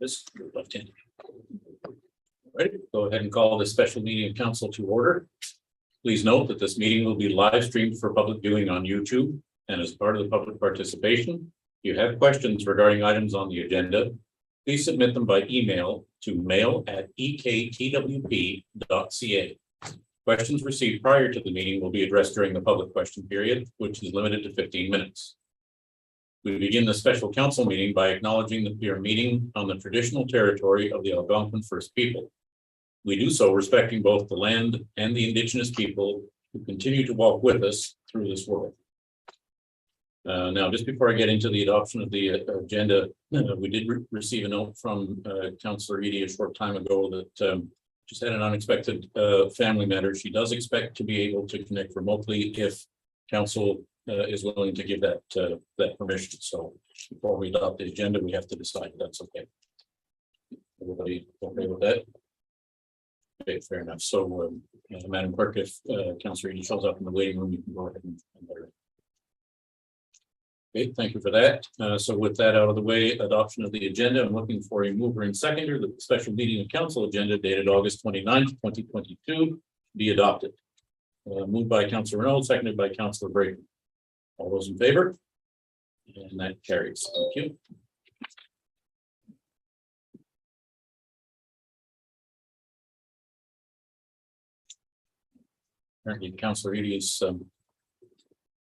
This left-handed. Right, go ahead and call this special meeting of council to order. Please note that this meeting will be live streamed for public viewing on YouTube, and as part of the public participation, if you have questions regarding items on the agenda, please submit them by email to mail@ektwp.ca. Questions received prior to the meeting will be addressed during the public question period, which is limited to 15 minutes. We begin the special council meeting by acknowledging that we are meeting on the traditional territory of the Algonquin First People. We do so respecting both the land and the Indigenous people who continue to walk with us through this world. Now, just before I get into the adoption of the agenda, we did receive a note from Councillor Edie a short time ago that just had an unexpected family matter. She does expect to be able to connect remotely if council is willing to give that permission. So before we adopt the agenda, we have to decide if that's okay. Everybody okay with that? Okay, fair enough. So, Madam Clerk, if Councillor Edie shows up in the waiting room, you can go ahead and let her. Okay, thank you for that. So with that out of the way, adoption of the agenda, I'm looking for a mover and seconder that the special meeting of council agenda dated August 29th, 2022 be adopted. Moved by Councillor Renaud, seconded by Councillor Brayton. All those in favor? And that carries. Thank you. Apparently, Councillor Edie is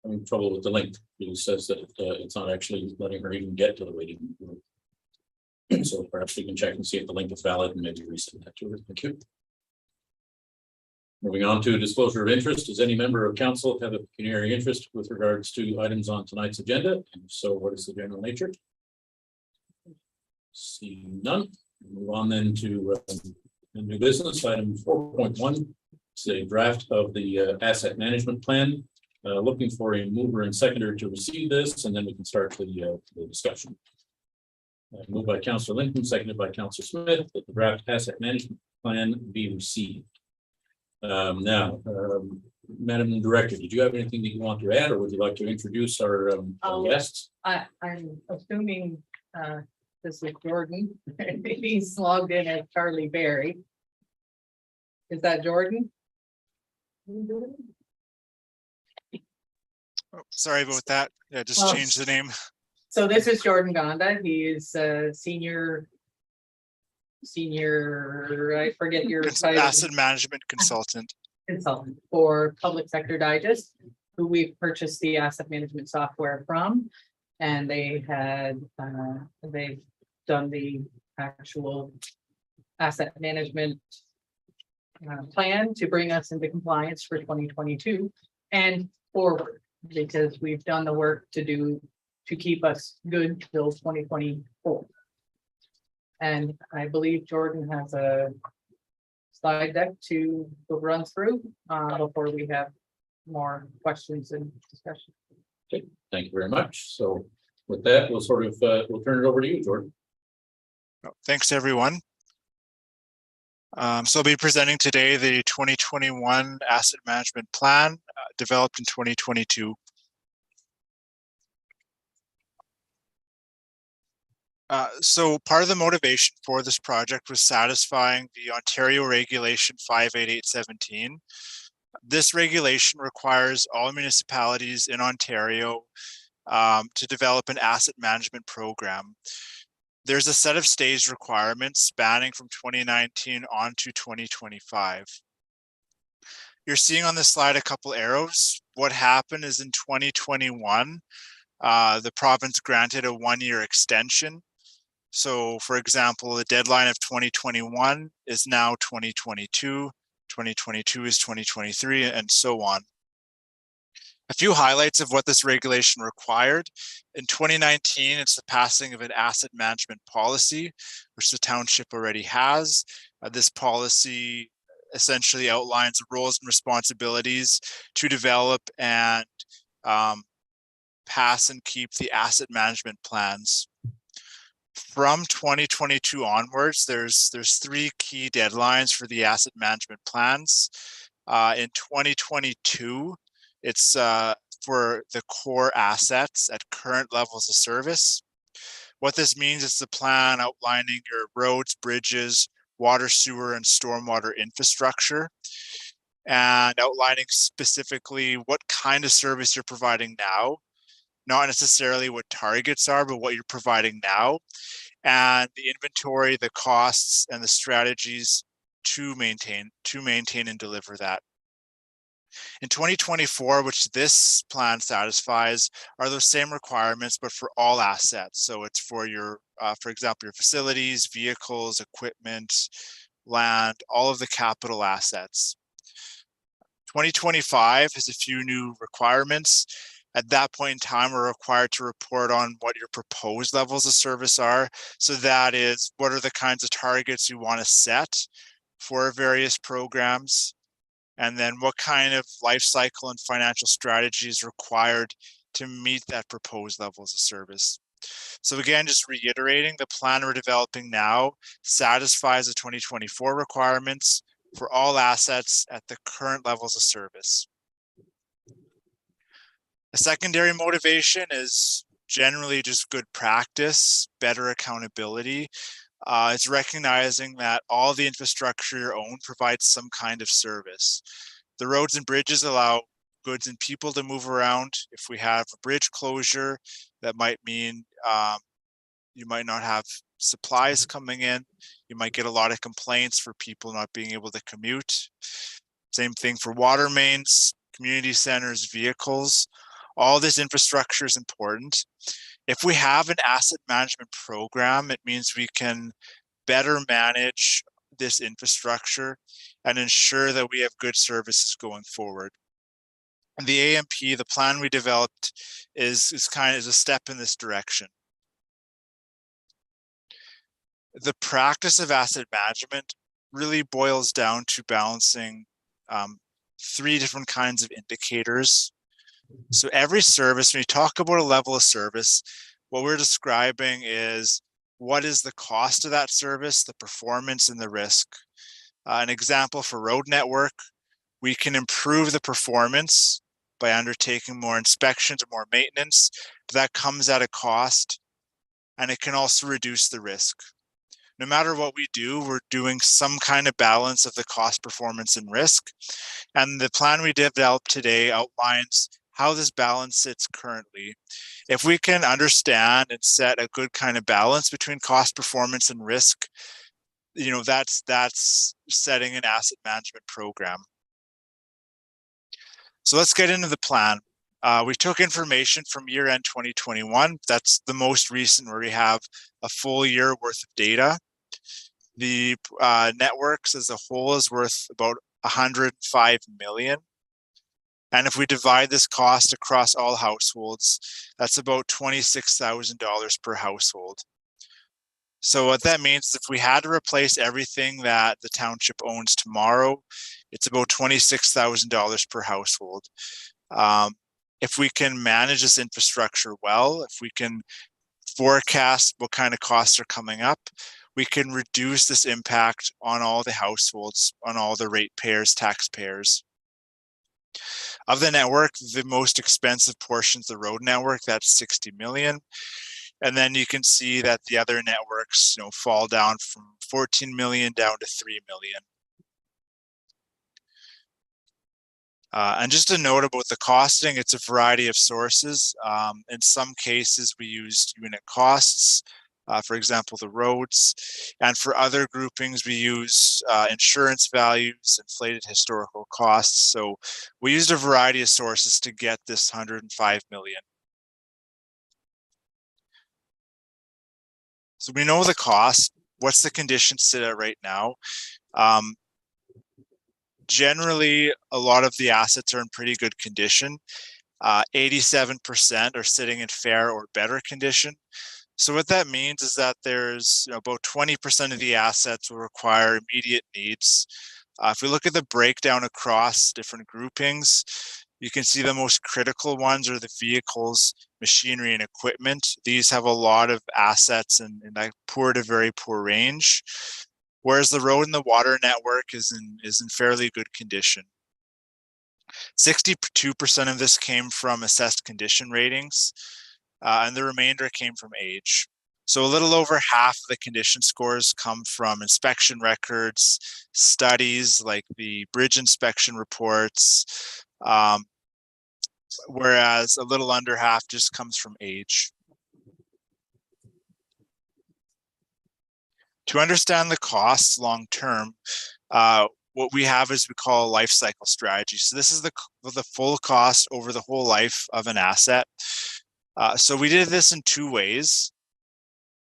having trouble with the link. He says that it's not actually letting her even get to the waiting room. So perhaps we can check and see if the link is valid and maybe resend that to her. Thank you. Moving on to disclosure of interest. Does any member of council have a pecuniary interest with regards to items on tonight's agenda? And if so, what is the general nature? Seeing none. Move on then to new business. Item 4.1. It's a draft of the asset management plan. Looking for a mover and seconder to receive this, and then we can start the discussion. Moved by Councillor Lincoln, seconded by Councillor Smith, that the draft asset management plan be received. Now, Madam Director, did you have anything that you want to add, or would you like to introduce our guests? I'm assuming this is Jordan. He's logged in as Charlie Berry. Is that Jordan? Oh, sorry about that. Yeah, just change the name. So this is Jordan Gonda. He is senior, I forget your title. Asset management consultant For Public Sector Digest, who we've purchased the asset management software from. And they had, they've done the actual asset management plan to bring us into compliance for 2022 and forward, because we've done the work to keep us good till 2024. And I believe Jordan has a slide deck to run through before we have more questions and discussion. Okay, thank you very much. So with that, we'll sort of we'll turn it over to you, Jordan. Thanks, everyone. So I'll be presenting today the 2021 asset management plan developed in 2022. So part of the motivation for this project was satisfying the Ontario Regulation 58817. This regulation requires all municipalities in Ontario to develop an asset management program. There's a set of staged requirements spanning from 2019 on to 2025. You're seeing on this slide a couple arrows. What happened is in 2021, the province granted a 1-year extension. So for example, the deadline of 2021 is now 2022, 2022 is 2023, and so on. A few highlights of what this regulation required. In 2019, it's the passing of an asset management policy, which the township already has. This policy essentially outlines the roles and responsibilities to develop and pass and keep the asset management plans. From 2022 onwards, there's three key deadlines for the asset management plans. In 2022, it's for the core assets at current levels of service. What this means is the plan outlining your roads, bridges, water, sewer, and stormwater infrastructure, and outlining specifically what kind of service you're providing now, not necessarily what targets are, but what you're providing now, and the inventory, the costs, and the strategies to maintain and deliver that. In 2024, which this plan satisfies, are those same requirements, but for all assets. So it's for your, for example, your facilities, vehicles, equipment, land, all of the capital assets. 2025 has a few new requirements. At that point in time, we're required to report on what your proposed levels of service are. So that is, what are the kinds of targets you want to set for various programs? And then what kind of life cycle and financial strategy is required to meet that proposed levels of service. So again, just reiterating, the plan we're developing now satisfies the 2024 requirements for all assets at the current levels of service. A secondary motivation is generally just good practice, better accountability. It's recognizing that all the infrastructure you own provides some kind of service. The roads and bridges allow goods and people to move around. If we have a bridge closure, that might mean you might not have supplies coming in. You might get a lot of complaints for people not being able to commute. Same thing for water mains, community centers, vehicles. All this infrastructure is important. If we have an asset management program, it means we can better manage this infrastructure and ensure that we have good services going forward. And the AMP, the plan we developed, is kind of a step in this direction. The practice of asset management really boils down to balancing three different kinds of indicators. So every service, when you talk about a level of service, what we're describing is what is the cost of that service, the performance, and the risk. An example for road network, we can improve the performance by undertaking more inspections or more maintenance. That comes at a cost, and it can also reduce the risk. No matter what we do, we're doing some kind of balance of the cost, performance, and risk. And the plan we developed today outlines how this balance sits currently. If we can understand and set a good kind of balance between cost, performance, and risk, you know, that's setting an asset management program. So let's get into the plan. We took information from year-end 2021. That's the most recent, where we have a full year worth of data. The networks as a whole is worth about 105 million. And if we divide this cost across all households, that's about $26,000 per household. So what that means is if we had to replace everything that the township owns tomorrow, it's about $26,000 per household. If we can manage this infrastructure well, if we can forecast what kind of costs are coming up, we can reduce this impact on all the households, on all the ratepayers, taxpayers. Of the network, the most expensive portion is the road network, that's 60 million. And then you can see that the other networks, fall down from 14 million down to 3 million. And just a note about the costing, it's a variety of sources. In some cases, we used unit costs, for example, the roads. And for other groupings, we use insurance values, inflated historical costs. So we used a variety of sources to get this 105 million. So we know the cost. What's the condition sit at right now? Generally, a lot of the assets are in pretty good condition. 87% are sitting in fair or better condition. So what that means is that there's about 20% of the assets will require immediate needs. If we look at the breakdown across different groupings, you can see the most critical ones are the vehicles, machinery, and equipment. These have a lot of assets in that poor to very poor range, whereas the road and the water network is in fairly good condition. 62% of this came from assessed condition ratings, and the remainder came from age. So a little over half of the condition scores come from inspection records, studies like the bridge inspection reports, whereas a little under half just comes from age. To understand the costs long term, what we have is we call a life cycle strategy. So this is the full cost over the whole life of an asset. So we did this in two ways.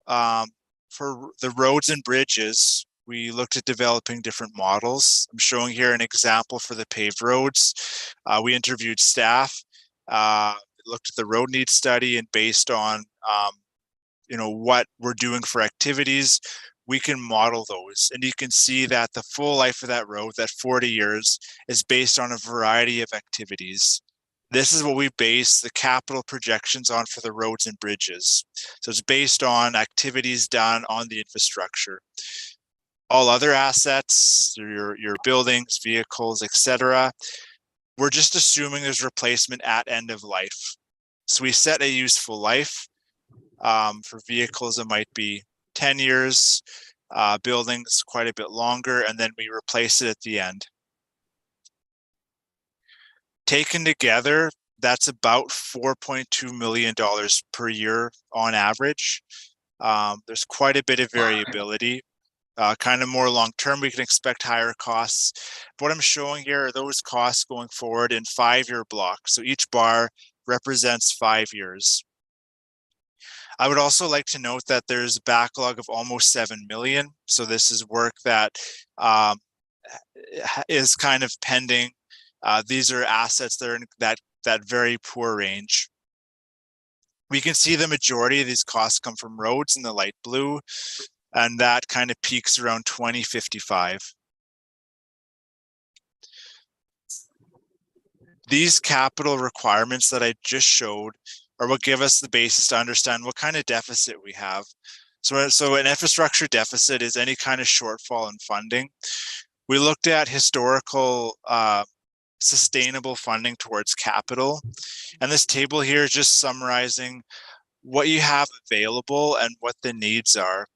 For the roads and bridges, we looked at developing different models. I'm showing here an example for the paved roads. We interviewed staff, looked at the road needs study, and based on what we're doing for activities, we can model those. And you can see that the full life of that road, that 40 years, is based on a variety of activities. This is what we base the capital projections on for the roads and bridges. So it's based on activities done on the infrastructure. All other assets, your buildings, vehicles, etc., we're just assuming there's replacement at end of life. So we set a useful life. For vehicles, it might be 10 years, buildings quite a bit longer, and then we replace it at the end. Taken together, that's about $4.2 million per year on average. There's quite a bit of variability. Kind of more long-term, we can expect higher costs. What I'm showing here are those costs going forward in 5-year blocks. So each bar represents 5 years. I would also like to note that there's a backlog of almost 7 million. So this is work that is kind of pending. These are assets that are in that very poor range. We can see the majority of these costs come from roads in the light blue, and that kind of peaks around 2055. These capital requirements that I just showed are what give us the basis to understand what kind of deficit we have. So an infrastructure deficit is any kind of shortfall in funding. We looked at historical sustainable funding towards capital. And this table here is just summarizing what you have available and what the needs are.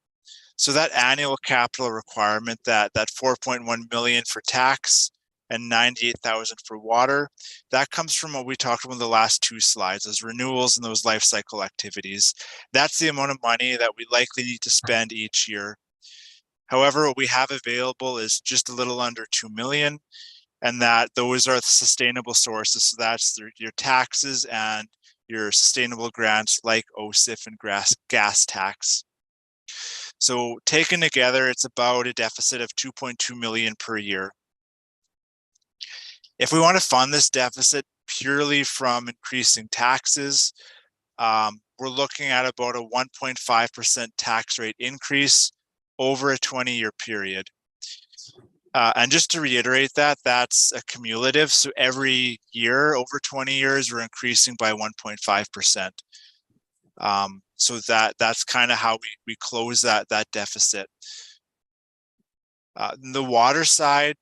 So that annual capital requirement, that 4.1 million for tax and 98,000 for water, that comes from what we talked about in the last two slides, those renewals and those life cycle activities. That's the amount of money that we likely need to spend each year. However, what we have available is just a little under 2 million, and that those are the sustainable sources. So that's your taxes and your sustainable grants like OSIF and gas tax. So taken together, it's about a deficit of 2.2 million per year. If we want to fund this deficit purely from increasing taxes, we're looking at about a 1.5% tax rate increase over a 20-year period. And just to reiterate that, that's a cumulative. So every year over 20 years, we're increasing by 1.5%. So that's kind of how we close that deficit. The water side,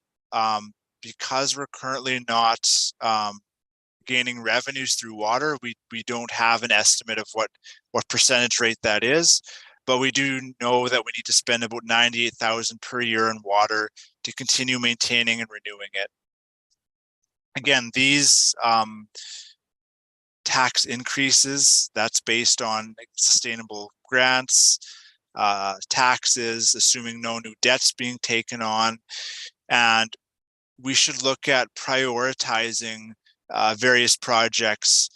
because we're currently not gaining revenues through water, we don't have an estimate of what percentage rate that is, but we do know that we need to spend about 98,000 per year in water to continue maintaining and renewing it. Again, these tax increases, that's based on sustainable grants, taxes, assuming no new debts being taken on, and we should look at prioritizing various projects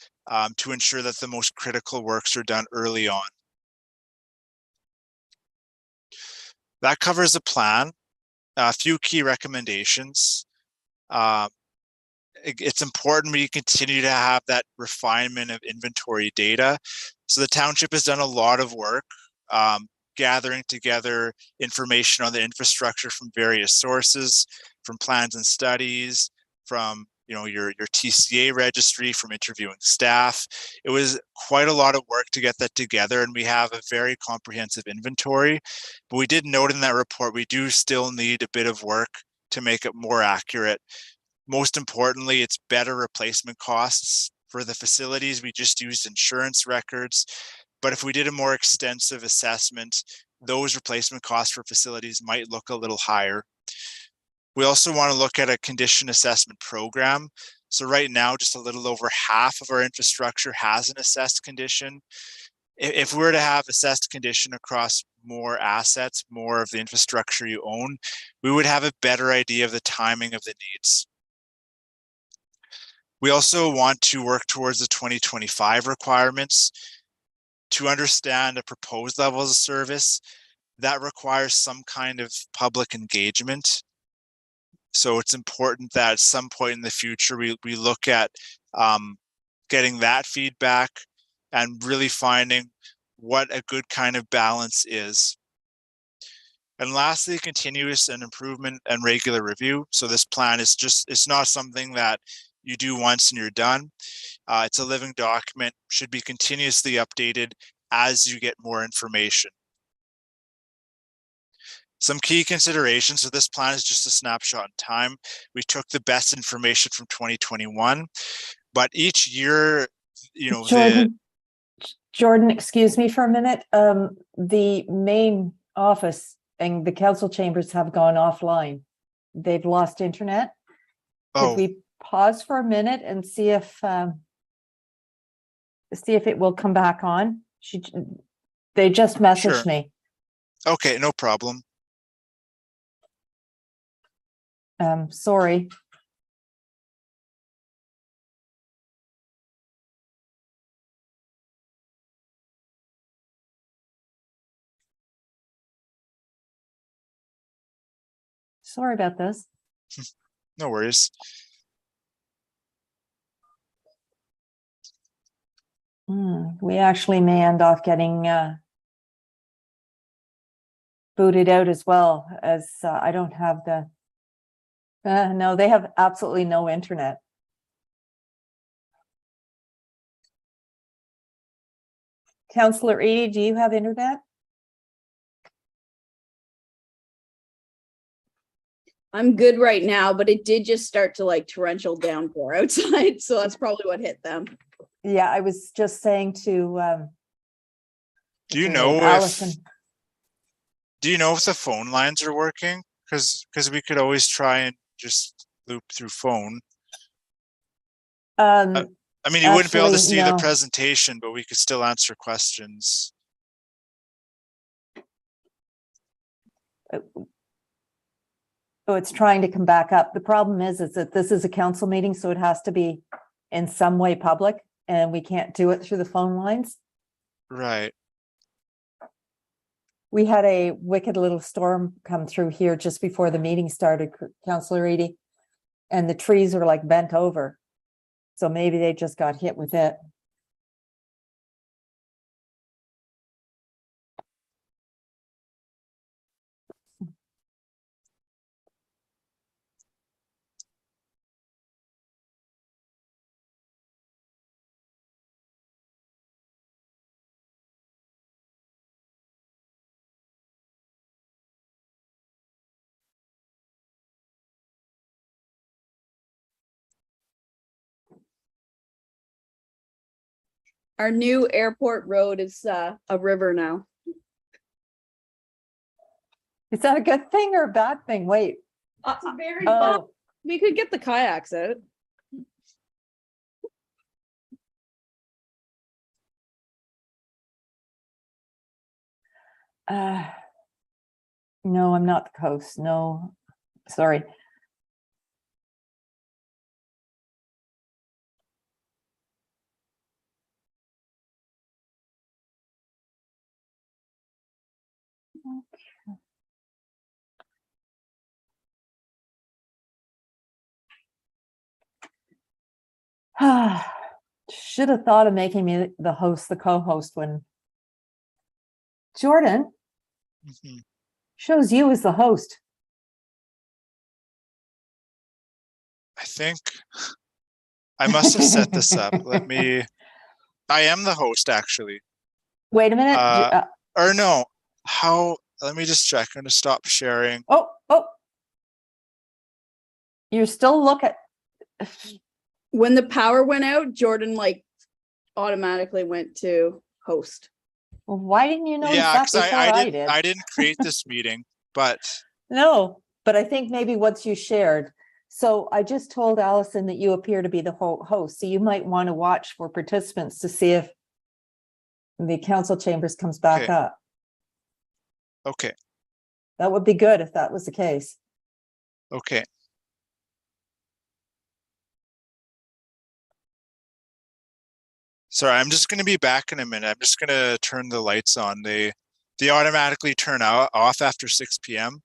to ensure that the most critical works are done early on. That covers the plan. A few key recommendations. It's important we continue to have that refinement of inventory data. So the township has done a lot of work gathering together information on the infrastructure from various sources, from plans and studies, from your TCA registry, from interviewing staff. It was quite a lot of work to get that together, and we have a very comprehensive inventory. But we did note in that report we do still need a bit of work to make it more accurate. Most importantly, it's better replacement costs. For the facilities, we just used insurance records. But if we did a more extensive assessment, those replacement costs for facilities might look a little higher. We also want to look at a condition assessment program. So right now, just a little over half of our infrastructure has an assessed condition. If we were to have assessed condition across more assets, more of the infrastructure you own, we would have a better idea of the timing of the needs. We also want to work towards the 2025 requirements. To understand a proposed levels of service, that requires some kind of public engagement. So it's important that at some point in the future, we look at getting that feedback and really finding what a good kind of balance is. And lastly, continuous and improvement and regular review. So this plan is it's not something that you do once and you're done. It's a living document, should be continuously updated as you get more information. Some key considerations of this plan is just a snapshot in time. We took the best information from 2021, but each year, Jordan, excuse me for a minute. The main office and the council chambers have gone offline. They've lost internet. Could we pause for a minute and see if it will come back on? They just messaged me. Okay, no problem. Sorry. Sorry about this. No worries. We actually may end off getting booted out as well, as I don't have the no, they have absolutely no internet. Councillor Edie, do you have internet? I'm good right now, but it did just start to like torrential downpour outside, so that's probably what hit them. Yeah, I was just saying to do you know Allison. Do you know if the phone lines are working? Because we could always try and just loop through phone. I mean, you wouldn't be able to see the presentation, but we could still answer questions. Oh, it's trying to come back up. The problem is that this is a council meeting, so it has to be in some way public, and we can't do it through the phone lines. Right. We had a wicked little storm come through here just before the meeting started, Councillor Edie, and the trees are like bent over. So maybe they just got hit with it. Our new airport road is a river now. Is that a good thing or a bad thing? Wait. It's very fun. We could get the kayaks out. No, I'm not the coast. No, sorry. Should have thought of making me the host, the co-host when Jordan Mhm. shows you as the host. I think I must have set this up. I am the host actually. Wait a minute. Or no, let me just check. I'm gonna stop sharing. Oh. You're still looking. When the power went out, Jordan like automatically went to host. Well, why didn't you notice Yeah, that because before I did? I didn't create this meeting, but No, but I think maybe once you shared. So I just told Allison that you appear to be the host, so you might want to watch for participants to see if the council chambers comes back Okay. up. okay. That would be good if that was the case. Okay. Sorry, I'm just going to be back in a minute. I'm just going to turn the lights on. They automatically turn off after 6 p.m.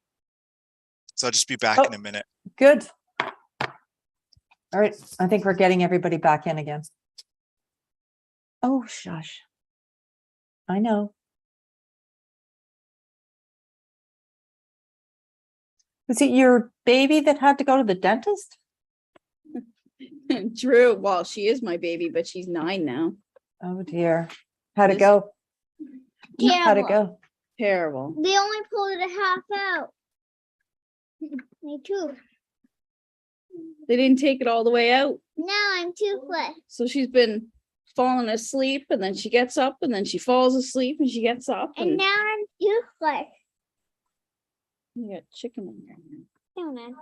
So I'll just be back in a minute. Good. All right, I think we're getting everybody back in again. Oh, shush. I know. Was it your baby that had to go to the dentist? True. Well, she is my baby, but she's 9 now. Oh dear. How'd it Yes. go? How'd it Terrible. go? Terrible. They only pulled it half out. Me too. They didn't take it all the way out. Now I'm toothless. So she's been falling asleep and then she gets up and then she falls asleep and she gets up. And And now I'm toothless. you got chicken in there. No, no.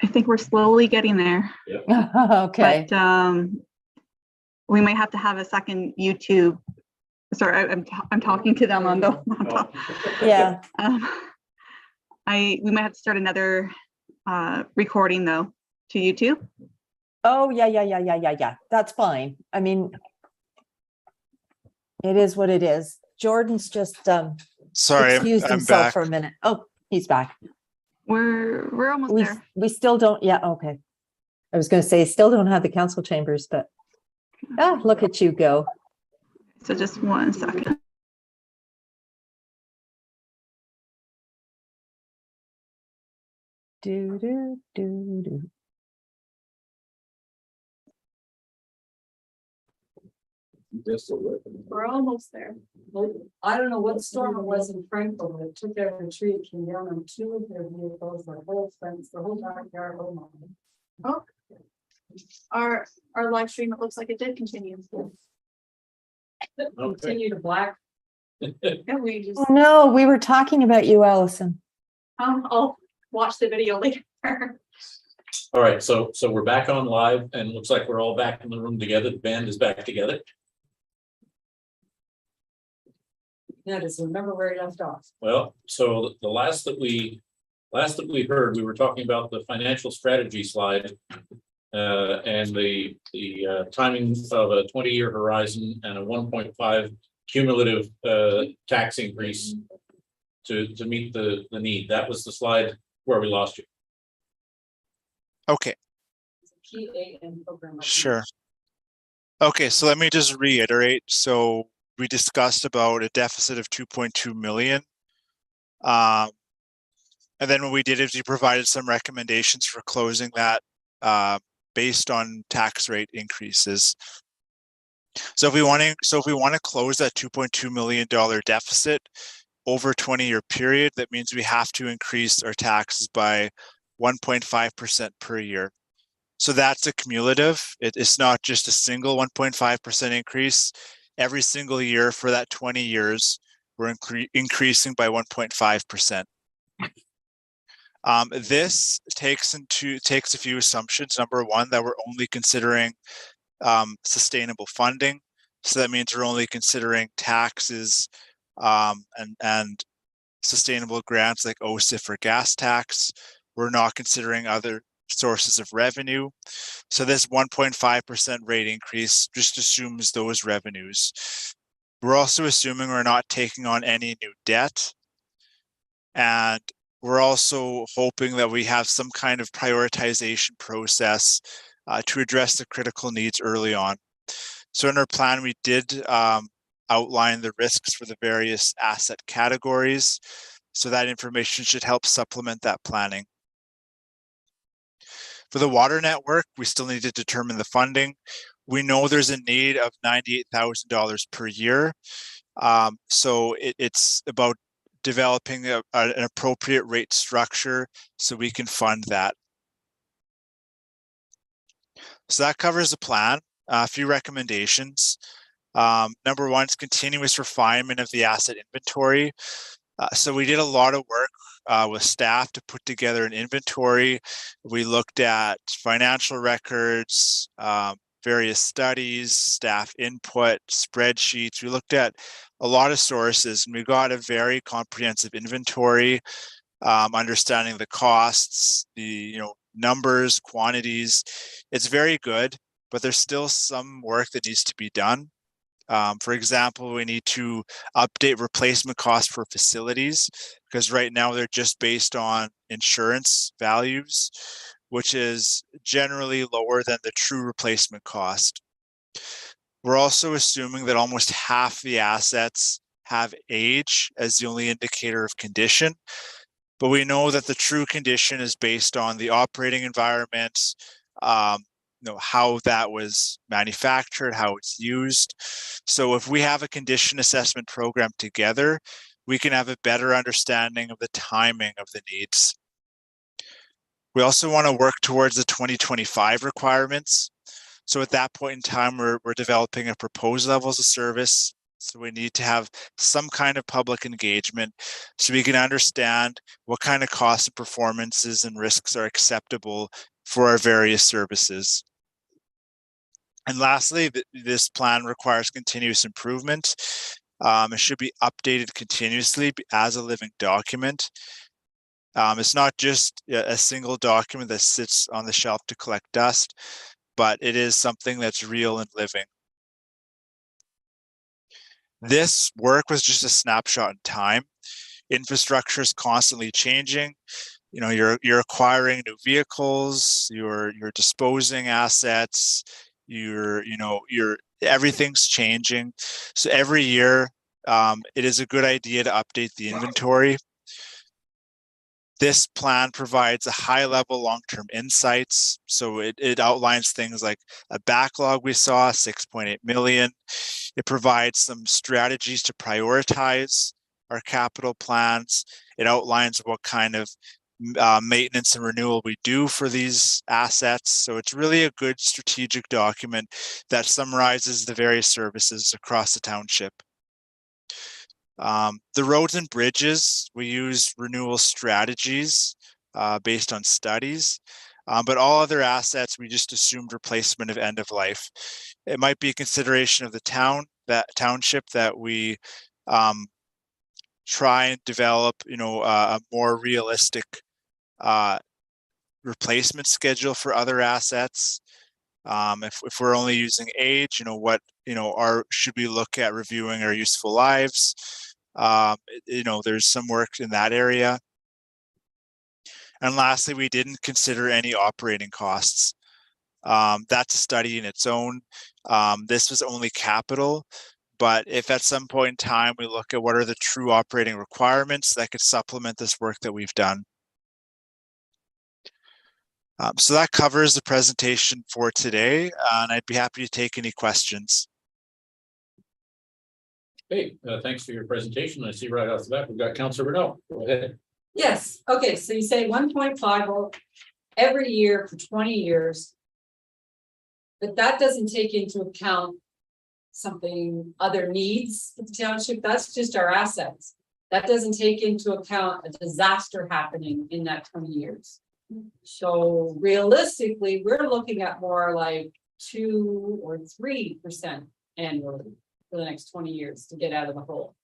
I think we're slowly getting there, Okay. but we might have to have a second YouTube. Sorry, I'm talking to them on the laptop. Yeah. We might have to start another recording though to YouTube. Oh, yeah. That's fine. I mean, it is what it is. Jordan's just Sorry, excused I'm himself back. for a minute. Oh, he's back. We're almost there. We still don't, yeah, okay. I was gonna say, still don't have the council chambers, but look at you go. So just 1 second. Do. We're almost there. I don't know what storm it was in Franklin, but it took out a tree, it came down on 2 of their vehicles, the whole fence, the whole backyard, oh my. Oh, our live stream, it looks like it did continue. Continue to black. Yeah, we just, Oh, no, we were talking about you, Allison. I'll watch the video later. All right, so we're back on live and it looks like we're all back in the room together. The band is back together. Yeah, just remember where you left off. Well, so the last that we heard, we were talking about the financial strategy slide. And the timing of a 20-year horizon and a 1.5 cumulative tax increase to meet the need. That was the slide where we lost you. Okay, Key AM program. sure. Okay, so let me just reiterate. So we discussed about a deficit of 2.2 million. And then what we did is we provided some recommendations for closing that based on tax rate increases. So if we want to close that $2.2 million deficit over a 20-year period, that means we have to increase our taxes by 1.5% per year. So that's a cumulative. It's not just a single 1.5% increase. Every single year for that 20 years, we're increasing by 1.5%. This takes a few assumptions. Number one, that we're only considering sustainable funding. So that means we're only considering taxes and sustainable grants like OSIF or gas tax. we're not considering other sources of revenue. So this 1.5% rate increase just assumes those revenues. We're also assuming we're not taking on any new debt. And we're also hoping that we have some kind of prioritization process to address the critical needs early on. So in our plan, we did outline the risks for the various asset categories. So that information should help supplement that planning. For the water network, we still need to determine the funding. We know there's a need of $98,000 per year. So it's about developing an appropriate rate structure so we can fund that. So that covers the plan. A few recommendations. Number one is continuous refinement of the asset inventory. So we did a lot of work with staff to put together an inventory. We looked at financial records, various studies, staff input, spreadsheets. We looked at a lot of sources, and we got a very comprehensive inventory, understanding the costs, the numbers, quantities. It's very good, but there's still some work that needs to be done. For example, we need to update replacement costs for facilities, because right now they're just based on insurance values, which is generally lower than the true replacement cost. We're also assuming that almost half the assets have age as the only indicator of condition, but we know that the true condition is based on the operating environment, how that was manufactured, how it's used. So if we have a condition assessment program together, we can have a better understanding of the timing of the needs. We also want to work towards the 2025 requirements. So at that point in time, we're developing a proposed levels of service. So we need to have some kind of public engagement so we can understand what kind of costs and performances and risks are acceptable for our various services. And lastly, this plan requires continuous improvement. It should be updated continuously as a living document. It's not just a single document that sits on the shelf to collect dust, but it is something that's real and living. This work was just a snapshot in time. Infrastructure is constantly changing. You're acquiring new vehicles, you're disposing assets, everything's changing. So every year, it is a good idea to update the inventory. This plan provides a high-level long-term insights. So it outlines things like a backlog we saw, 6.8 million. It provides some strategies to prioritize our capital plans. It outlines what kind of maintenance and renewal we do for these assets. So it's really a good strategic document that summarizes the various services across the township. The roads and bridges, we use renewal strategies based on studies, but all other assets, we just assumed replacement of end of life. It might be a consideration of the township that we try and develop, a more realistic replacement schedule for other assets. If we're only using age, should we look at reviewing our useful lives? There's some work in that area. And lastly, we didn't consider any operating costs. That's a study in its own. This was only capital, but if at some point in time we look at what are the true operating requirements that could supplement this work that we've done. So that covers the presentation for today, and I'd be happy to take any questions. Hey, thanks for your presentation. I see right off the bat, we've got Councilor Renaud. Go ahead. Yes, okay, so you say 1.5 every year for 20 years. But that doesn't take into account other needs of the township. That's just our assets. That doesn't take into account a disaster happening in that 20 years. So realistically, we're looking at more like 2 or 3% annually for the next 20 years to get out of the hole.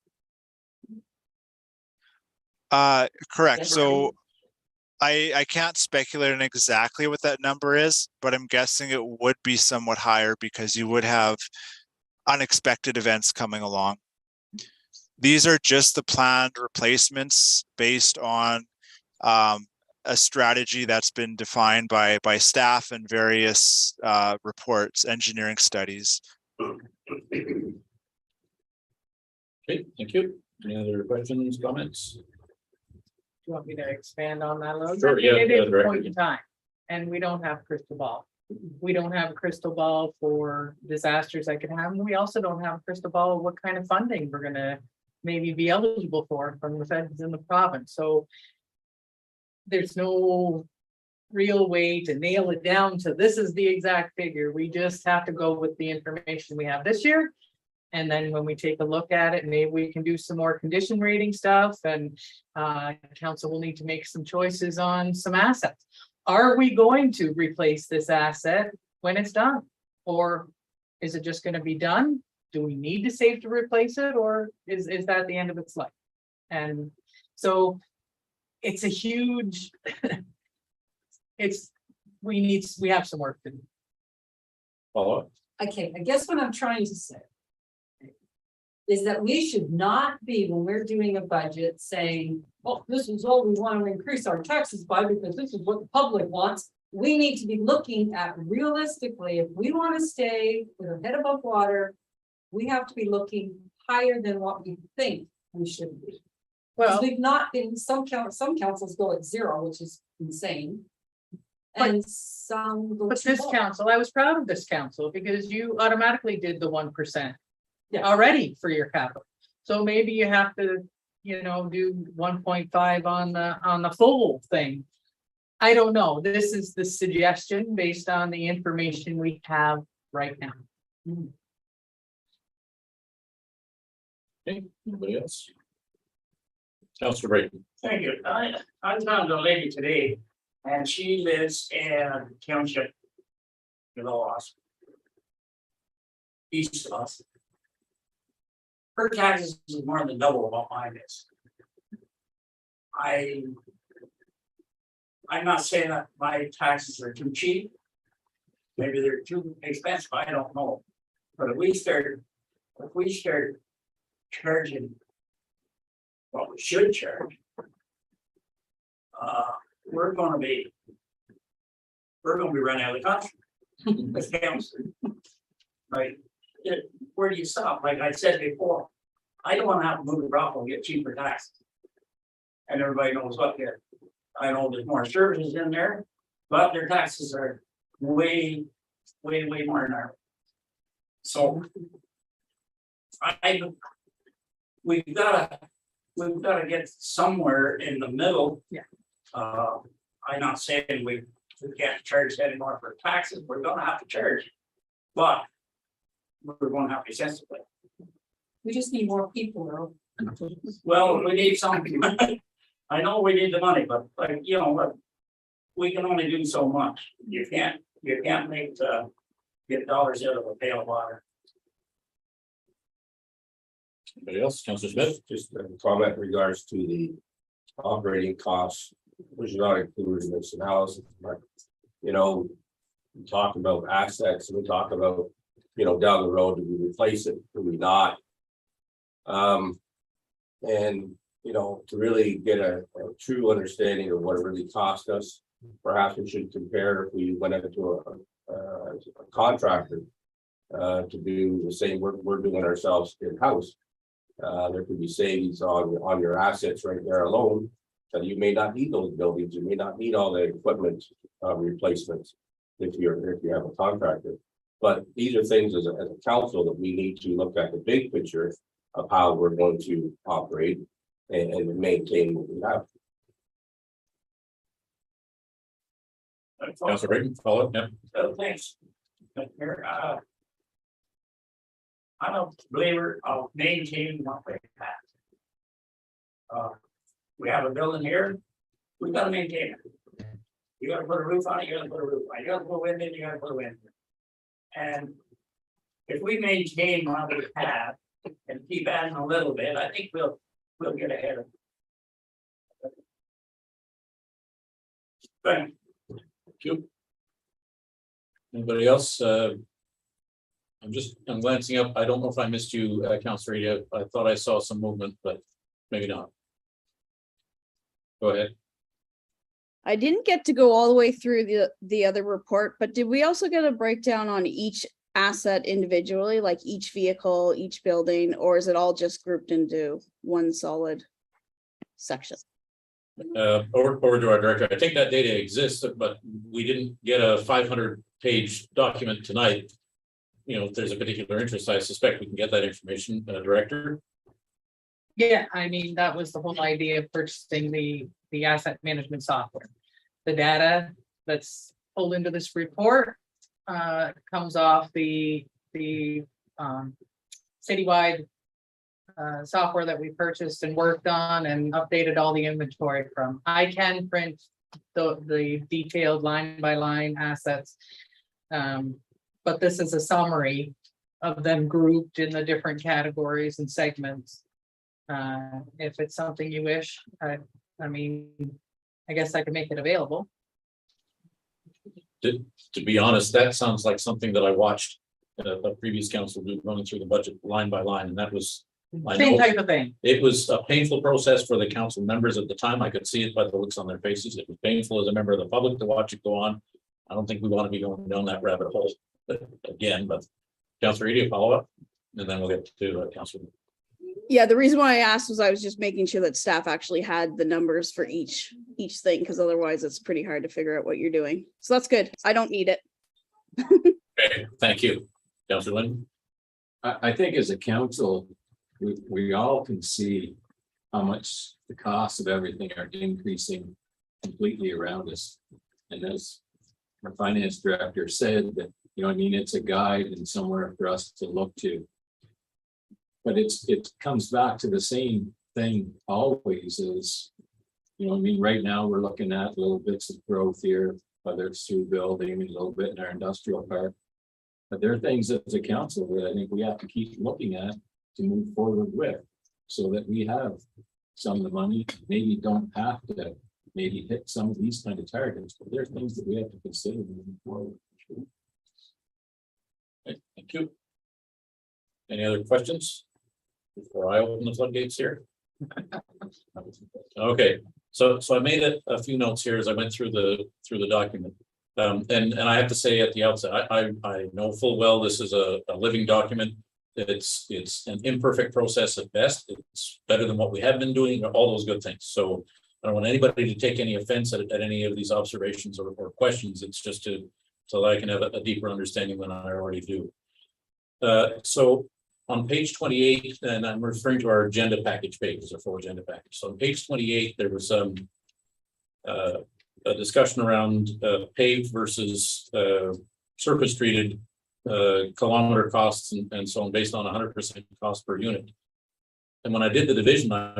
Correct. So I can't speculate on exactly what that number is, but I'm guessing it would be somewhat higher because you would have unexpected events coming along. These are just the planned replacements based on a strategy that's been defined by staff and various reports, engineering studies. Okay, thank you. Any other questions, comments? Do you want me to expand on that a little? Sure, yeah, It is a Director. point in time, and we don't have a crystal ball. We don't have a crystal ball for disasters that could happen. We also don't have a crystal ball of what kind of funding we're gonna maybe be eligible for from the feds in the province, so there's no real way to nail it down to this is the exact figure. We just have to go with the information we have this year. And then when we take a look at it, maybe we can do some more condition rating stuff, and council will need to make some choices on some assets. Are we going to replace this asset when it's done? Or is it just gonna be done? Do we need to save to replace it, or is that the end of its life? And so it's a huge, we have some work to do. Follow up? Okay, I guess what I'm trying to say is that we should not be, when we're doing a budget, saying, oh, this is all we want to increase our taxes by because this is what the public wants. We need to be looking at realistically, if we want to stay with our head above water, we have to be looking higher than what we think we should be. Because Well, we've not been, some councils go at 0, which is insane. And some go but too this low. council, I was proud of this council because you automatically did the 1%. Yeah. Already for your capital. So maybe you have to, do 1.5 on the full thing. I don't know. This is the suggestion based on the information we have right now. Okay, anybody else? Councilor Brayton. Thank you. I found a lady today and she lives in Township. Below us. East of us. Her taxes is more than double what mine is. I'm not saying that my taxes are too cheap. Maybe they're too expensive, I don't know. But if we start charging what we should charge, we're gonna be running out of the country. As council. Right, where do you stop? Like I said before, I don't wanna have to move to Rockville and get cheaper taxes. And everybody knows what they're, I know there's more services in there, but their taxes are way more than ours. So. We've gotta get somewhere in the middle. Yeah. I'm not saying we can't charge anymore for taxes, we're gonna have to charge, but. We're gonna have to sensitive. We just need more people, though. Well, we need some. I know we need the money, but we can only do so much. You can't make get dollars out of a pail of water. Anybody else? Councilor Smith? Just a comment in regards to the operating costs, which is not included in this analysis, but, we talk about assets, and we talk about, down the road, do we replace it, do we not? And, to really get a true understanding of what it really cost us, perhaps we should compare if we went into a contractor to do the same work we're doing ourselves in-house. There could be savings on your assets right there alone, that you may not need those buildings, you may not need all the equipment replacements if you have a contractor. But these are things as a council that we need to look at the big picture of how we're going to operate and maintain what we have. Councilor Brayton, follow up, yeah. So thanks. I'm a believer of maintaining what we have. We have a building here, we gotta maintain it. You gotta put a roof on it, you gotta put a roof on it, you gotta put a wind in, you gotta put a wind in. And if we maintain what we have and keep adding a little bit, I think we'll get ahead of it. Thank Thank you. Anybody else? I'm glancing up. I don't know if I missed you, Councilor Ida. I thought I saw some movement, but maybe not. Go ahead. I didn't get to go all the way through the other report, but did we also get a breakdown on each asset individually, like each vehicle, each building, or is it all just grouped into one solid section? Over to our director. I think that data exists, but we didn't get a 500-page document tonight. You know, if there's a particular interest, I suspect we can get that information, director. Yeah, I mean, that was the whole idea of purchasing the asset management software. The data that's pulled into this report comes off the citywide software that we purchased and worked on and updated all the inventory from. I can print the detailed line by line assets. But this is a summary of them grouped in the different categories and segments. If it's something you wish, I mean, I guess I can make it available. To be honest, that sounds like something that I watched a previous council do, running through the budget line by line, and that was Same type of thing. it was a painful process for the council members at the time. I could see it by the looks on their faces. It was painful as a member of the public to watch it go on. I don't think we want to be going down that rabbit hole again, but Councilor Edie, follow up, and then we'll get to Councilor. Yeah, the reason why I asked was I was just making sure that staff actually had the numbers for each thing, because otherwise it's pretty hard to figure out what you're doing. So that's good. I don't need it. Okay, thank you. Councilor Lynn? I think as a council, we all can see how much the costs of everything are increasing completely around us. And as our finance director said, that, you know, I mean, it's a guide and somewhere for us to look to. But it comes back to the same thing always is, you know, I mean, right now we're looking at little bits of growth here, whether it's through building, a little bit in our industrial park. But there are things as a council that I think we have to keep looking at to move forward with, so that we have some of the money, maybe don't have to maybe hit some of these kind of targets, but there are things that we have to consider moving forward. Okay, thank you. Any other questions before I open the floodgates here? Okay, so I made a few notes here as I went through the document. And I have to say at the outset, I know full well this is a living document. It's an imperfect process at best. It's better than what we have been doing, all those good things. So I don't want anybody to take any offense at any of these observations or questions. It's just so that I can have a deeper understanding than I already do. So on page 28, and I'm referring to our agenda package pages, our full agenda package. So on page 28, there was a discussion around paved versus surface treated kilometer costs and so on, based on 100% cost per unit. And when I did the division, I'm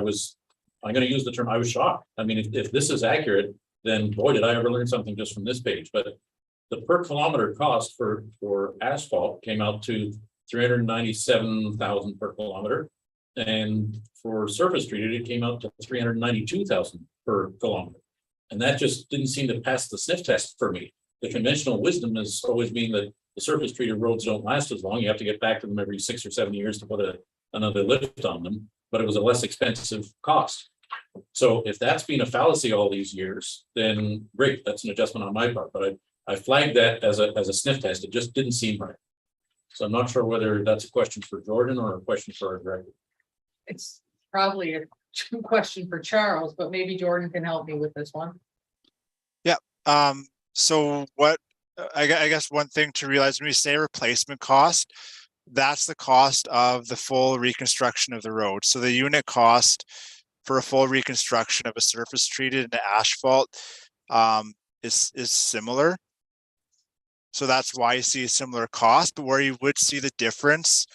going to use the term, I was shocked. I mean, if this is accurate, then boy, did I ever learn something just from this page. But the per kilometer cost for asphalt came out to 397,000 per kilometer, and for surface treated it came out to 392,000 per kilometer, and that just didn't seem to pass the sniff test for me. The conventional wisdom has always been that the surface treated roads don't last as long. You have to get back to them every 6 or 7 years to put another lift on them, but it was a less expensive cost. So if that's been a fallacy all these years, then great, that's an adjustment on my part. But I flagged that as a sniff test. It just didn't seem right. So I'm not sure whether that's a question for Jordan or a question for our director. It's probably a question for Charles, but maybe Jordan can help me with this one. Yeah. So what I guess one thing to realize when we say replacement cost, that's the cost of the full reconstruction of the road. So the unit cost for a full reconstruction of a surface treated into asphalt is similar. So that's why you see a similar cost, but where you would see the difference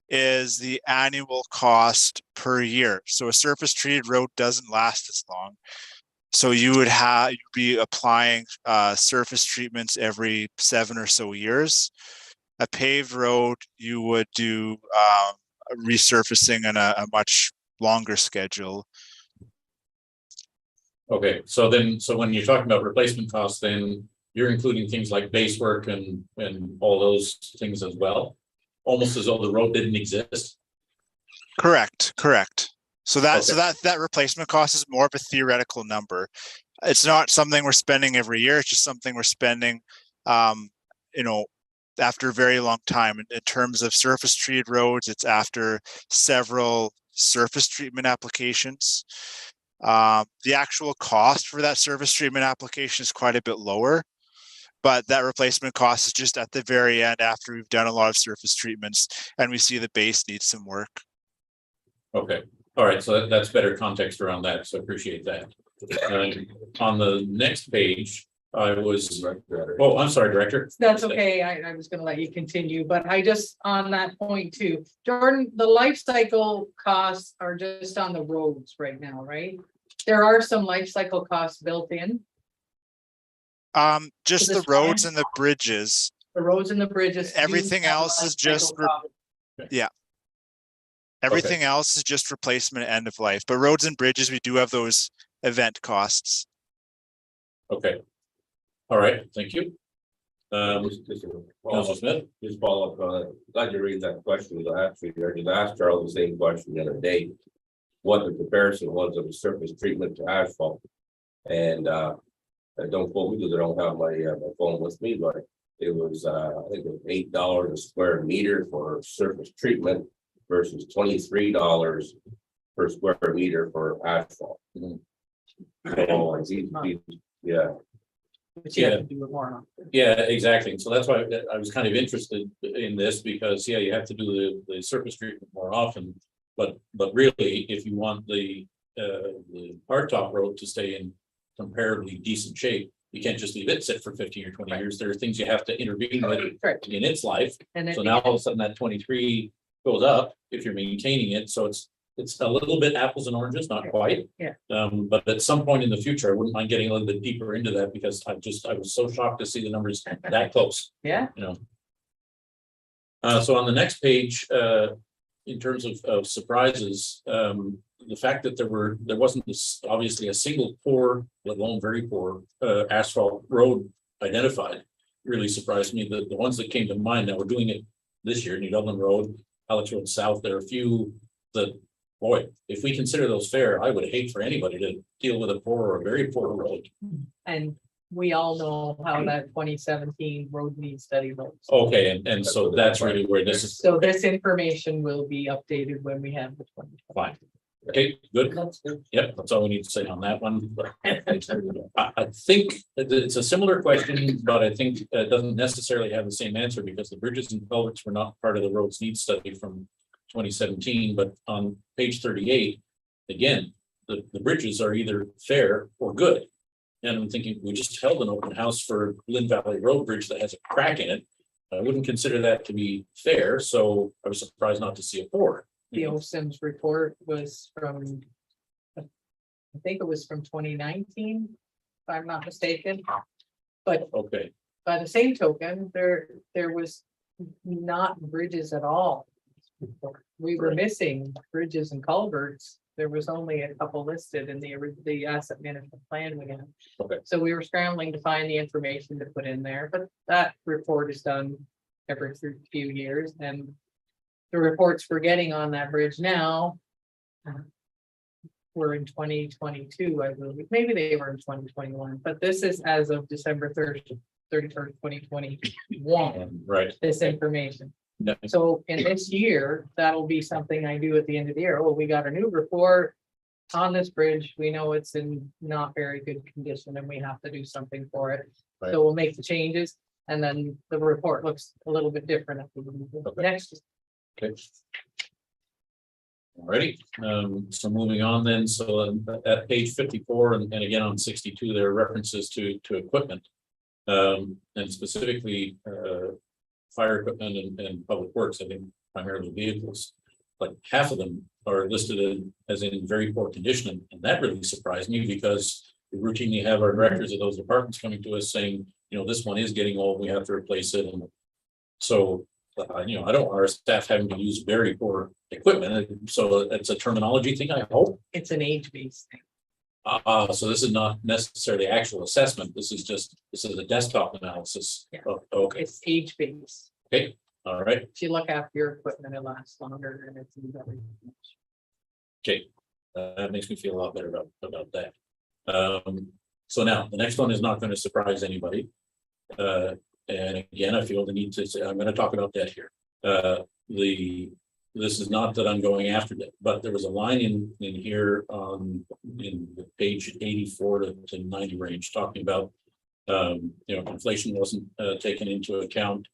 is the annual cost per year. So a surface treated road doesn't last as long. So you'd be applying surface treatments every 7 or so years. A paved road, you would do resurfacing in a much longer schedule. Okay, so when you're talking about replacement costs, then you're including things like base work and all those things as well? Almost as though the road didn't exist? Correct. So that replacement cost is more of a theoretical number. It's not something we're spending every year. It's just something we're spending, after a very long time. In terms of surface treated roads, it's after several surface treatment applications. The actual cost for that surface treatment application is quite a bit lower, but that replacement cost is just at the very end after we've done a lot of surface treatments and we see the base needs some work. Okay, all right, so that's better context around that, so appreciate that. On the next page, oh, I'm sorry, Director. That's okay. I was gonna let you continue, but I just, on that point too, Jordan, the life cycle costs are just on the roads right now, right? There are some life cycle costs built in. Just this the roads plan? and the bridges. The roads and the bridges. do Everything have else life is just cycle costs. Everything else is just replacement end of life, but roads and bridges, we do have those event costs. Okay. All right, thank you. Just Councilor Smith? just follow up on it. Glad you read that question. Actually, I just asked Charles the same question the other day. What the comparison was of the surface treatment to asphalt. And don't quote me because I don't have my phone with me, but it was I think it was $8 a square meter for surface treatment versus $23 per square meter for asphalt. So, yeah. But you have to do it more often. Yeah, exactly. So that's why I was kind of interested in this because, yeah, you have to do the surface treatment more often. But really, if you want the hardtop road to stay in comparably decent shape, you can't just leave it sit for 15 or 20 years. There are things you have to intervene with Correct. in its life. And then So now all of a sudden that 23 goes up if you're maintaining it. So it's a little bit apples and oranges, not quite. Yeah. But at some point in the future, I wouldn't mind getting a little bit deeper into that because I was so shocked to see the numbers that close. Yeah. So on the next page, in terms of surprises, the fact that there wasn't obviously a single poor, let alone very poor, asphalt road identified really surprised me. The ones that came to mind, now we're doing it this year, New Dublin Road, Alex Road South, there are a few that, boy, if we consider those fair, I would hate for anybody to deal with a poor or a very poor road. And we all know how that 2017 road need study looks. Okay, and so that's really where this is. So this information will be updated when we have the 20. Fine. Okay, good. That's good. Yep, that's all we need to say on that one. I think it's a similar question, but I think it doesn't necessarily have the same answer because the bridges and culverts were not part of the roads needs study from 2017, but on page 38, again, the bridges are either fair or good. And I'm thinking, we just held an open house for Lynn Valley Road Bridge that has a crack in it. I wouldn't consider that to be fair, so I was surprised not to see a poor. The OSIM's report was from, I think it was from 2019, if I'm not mistaken. But Okay, by the same token, there was not bridges at all. We were missing bridges and culverts. There was only a couple listed in the asset management plan we had. Okay. So we were scrambling to find the information to put in there, but that report is done every few years, and the reports we're getting on that bridge now were in 2022, I believe. Maybe they were in 2021, but this is as of December 31st, 2021, right. this information. Yeah. So in this year, that'll be something I do at the end of the year. Oh, we got a new report on this bridge. We know it's in not very good condition and we have to do something for it. Right. So we'll make the changes and then the report looks a little bit different at the next. Okay. Alrighty, so moving on then, so at page 54 and again on 62, there are references to equipment. And specifically fire equipment and public works, I think primarily vehicles. But half of them are listed as in very poor condition, and that really surprised me because we routinely have our directors of those departments coming to us saying, this one is getting old, we have to replace it. And so I don't want our staff having to use very poor equipment. So it's a terminology thing, I hope. It's an age-based thing. So this is not necessarily actual assessment. This is a desktop analysis. Yeah. Oh, okay, It's age based. okay, all right, If you look after your equipment, it lasts longer and it's in better. okay. That makes me feel a lot better about that. So now, the next one is not gonna surprise anybody. And again, I feel the need to say, I'm gonna talk about debt here. This is not that I'm going after debt, but there was a line in here in the page 84 to 90 range, talking about inflation wasn't taken into account.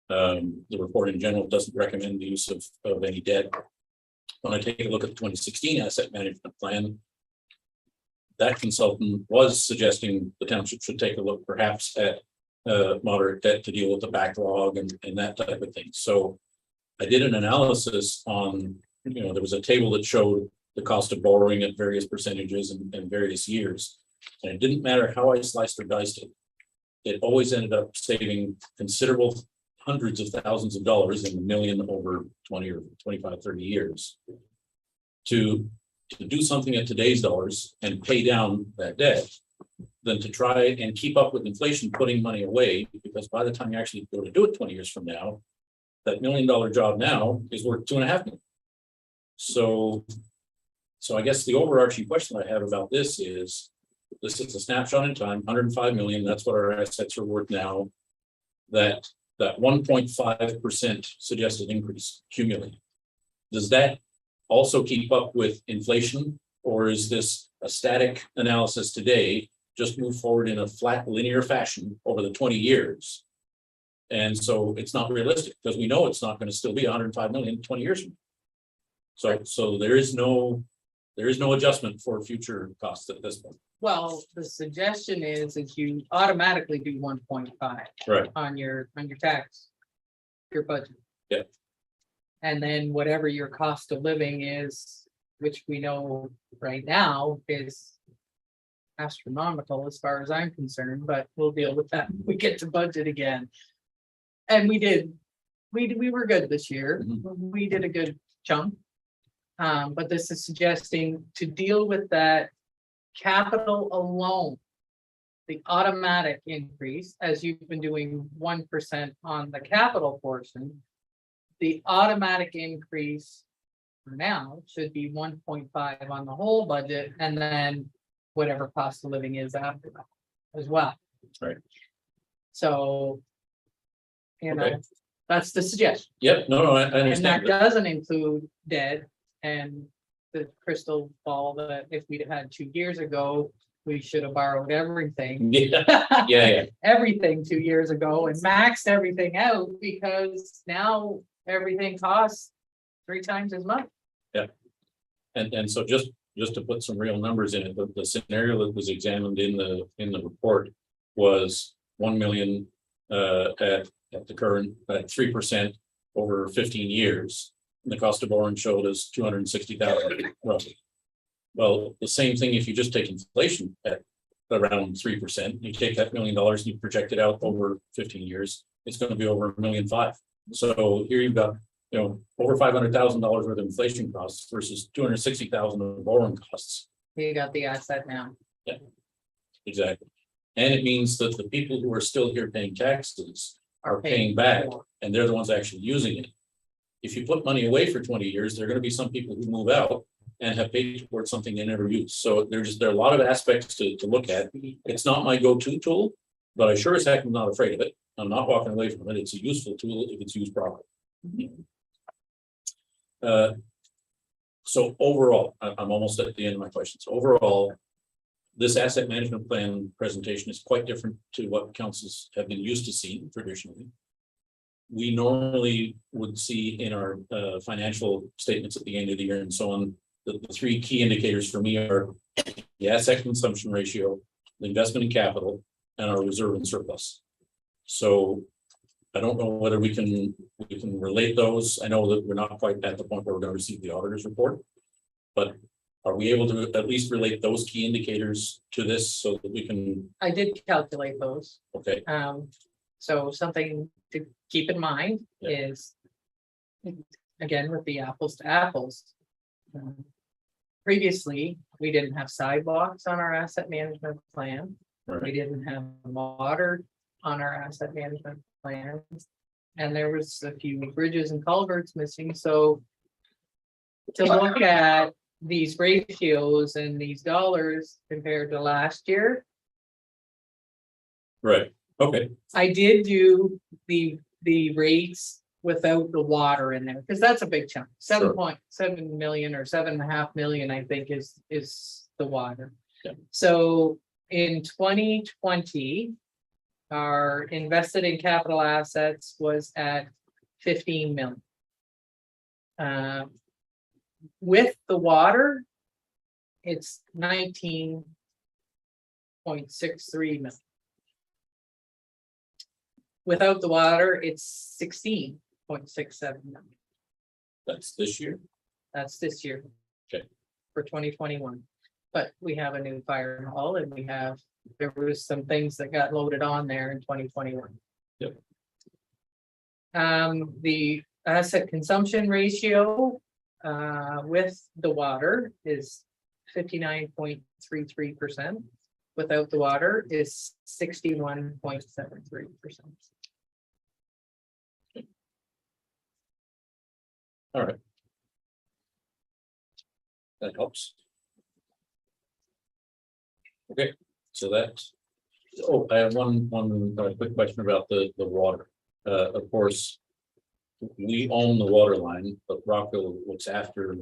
The report in general doesn't recommend the use of any debt. When I take a look at the 2016 asset management plan, that consultant was suggesting the township should take a look perhaps at moderate debt to deal with the backlog and that type of thing. So I did an analysis on, there was a table that showed the cost of borrowing at various percentages and various years. And it didn't matter how I sliced or diced it. It always ended up saving considerable hundreds of thousands of dollars in the million over 20 or 25, 30 years to do something at today's dollars and pay down that debt than to try and keep up with inflation, putting money away, because by the time you actually go to do it 20 years from now, that $1 million job now is worth $2.5 million. So I guess the overarching question I have about this is a snapshot in time, 105 million, that's what our assets are worth now. That 1.5% suggested increase cumulative. Does that also keep up with inflation, or is this a static analysis today, just move forward in a flat linear fashion over the 20 years? And so it's not realistic, because we know it's not going to still be 105 million 20 years from now. So there is no adjustment for future costs at this point. Well, the suggestion is you automatically do 1.5 Right. on your tax, your budget. Yeah. And then whatever your cost of living is, which we know right now is astronomical as far as I'm concerned, but we'll deal with that when we get to budget again. And we were good this year. We did a good chunk. But this is suggesting to deal with that capital alone, the automatic increase, as you've been doing 1% on the capital portion, the automatic increase for now should be 1.5 on the whole budget, and then whatever cost of living is after that as well. Right. So, Okay. that's the suggestion. Yep, no, I And understand that doesn't include debt and the crystal ball that if we'd had 2 years ago, we should have borrowed everything. Yeah. Everything 2 years ago and maxed everything out, because now everything costs 3 times as much. And so just to put some real numbers in it, the scenario that was examined in the report was 1 million at the current at 3% over 15 years. And the cost of borrowing showed us 260,000 roughly. Well, the same thing if you just take inflation at around 3%, you take that $1 million and you project it out over 15 years, it's going to be over $1.5 million. So here you've got over $500,000 worth of inflation costs versus 260,000 of borrowing costs. You got the asset now. Yeah, exactly. And it means that the people who are still here paying taxes are paying back, more. and they're the ones actually using it. If you put money away for 20 years, there are going to be some people who move out and have paid towards something they never use. So there are a lot of aspects to look at. It's not my go-to tool, but I sure as heck am not afraid of it. I'm not walking away from it. It's a useful tool if it's used properly. So overall, I'm almost at the end of my questions. Overall, this asset management plan presentation is quite different to what councils have been used to seeing traditionally. We normally would see in our financial statements at the end of the year and so on, the 3 key indicators for me are the asset consumption ratio, the investment in capital, and our reserve and surplus. So I don't know whether we can relate those. I know that we're not quite at the point where we're going to receive the auditor's report, but are we able to at least relate those key indicators to this so that we can? I did calculate those. Okay. So something to keep in mind is, again, with the apples to apples. Previously, We didn't have sidewalks on our asset management plan. We Right. didn't have water on our asset management plans. And there was a few bridges and culverts missing, so. To look at these ratios and these dollars compared to last year, Right, okay, I did do the rates without the water in there, because that's a big chunk. Sure. 7.7 million or 7.5 million, I think, is the water. Yeah. So in 2020, our invested in capital assets was at 15 million. With the water, it's 19.63 million. Without the water, it's 16.67 million. that's this year. That's this year. Okay. For 2021. But we have a new fire hall and there was some things that got loaded on there in 2021. Yep. The asset consumption ratio with the water is 59.33%. Without the water is 61.73%. All right. That helps. Okay, so that's, oh, I have one quick question about the water. Of course, we own the water line, but Rockville looks after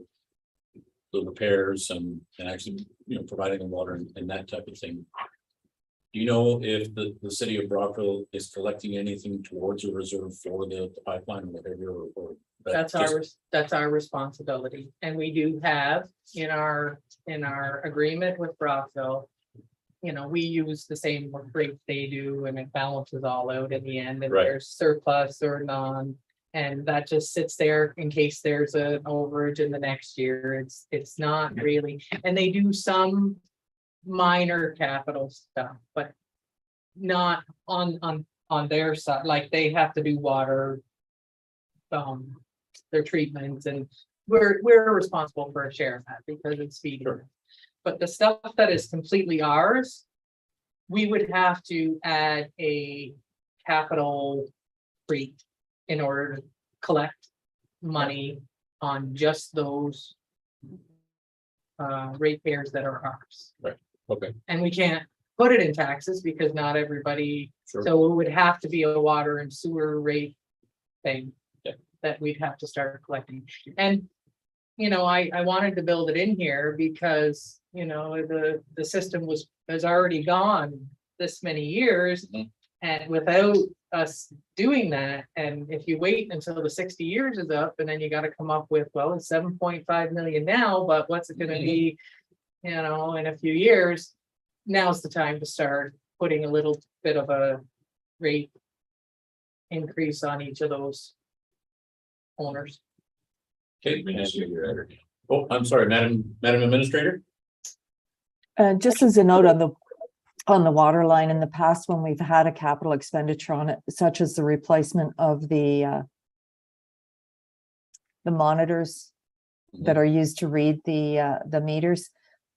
the repairs and actually, providing the water and that type of thing. Do you know if the city of Rockville is collecting anything towards a reserve for the pipeline or whatever, or? That's our responsibility, and we do have in our agreement with Rockville. We use the same rate they do, and it balances all out in the end, and Right. there's surplus or none. And that just sits there in case there's an overage in the next year. It's not really, and they do some minor capital stuff, but not on their side, like they have to do water. Their treatments, and we're responsible for a share of that because it's feeding. Sure. But the stuff that is completely ours, we would have to add a capital rate in order to collect money on just those ratepayers that are ours. Okay, And we can't put it in taxes because not everybody, sure. so it would have to be a water and sewer rate thing. Yeah. That we'd have to start collecting. And I wanted to build it in here because, the system has already gone this many years. Mhm. And without us doing that, and if you wait until the 60 years is up, and then you got to come up with, well, it's 7.5 million now, but what's it going to be, in a few years? Now's the time to start putting a little bit of a rate increase on each of those owners. Okay, oh, I'm sorry, Madam Administrator. Just as a note on the water line, in the past, when we've had a capital expenditure on it, such as the replacement of the monitors that are used to read the meters,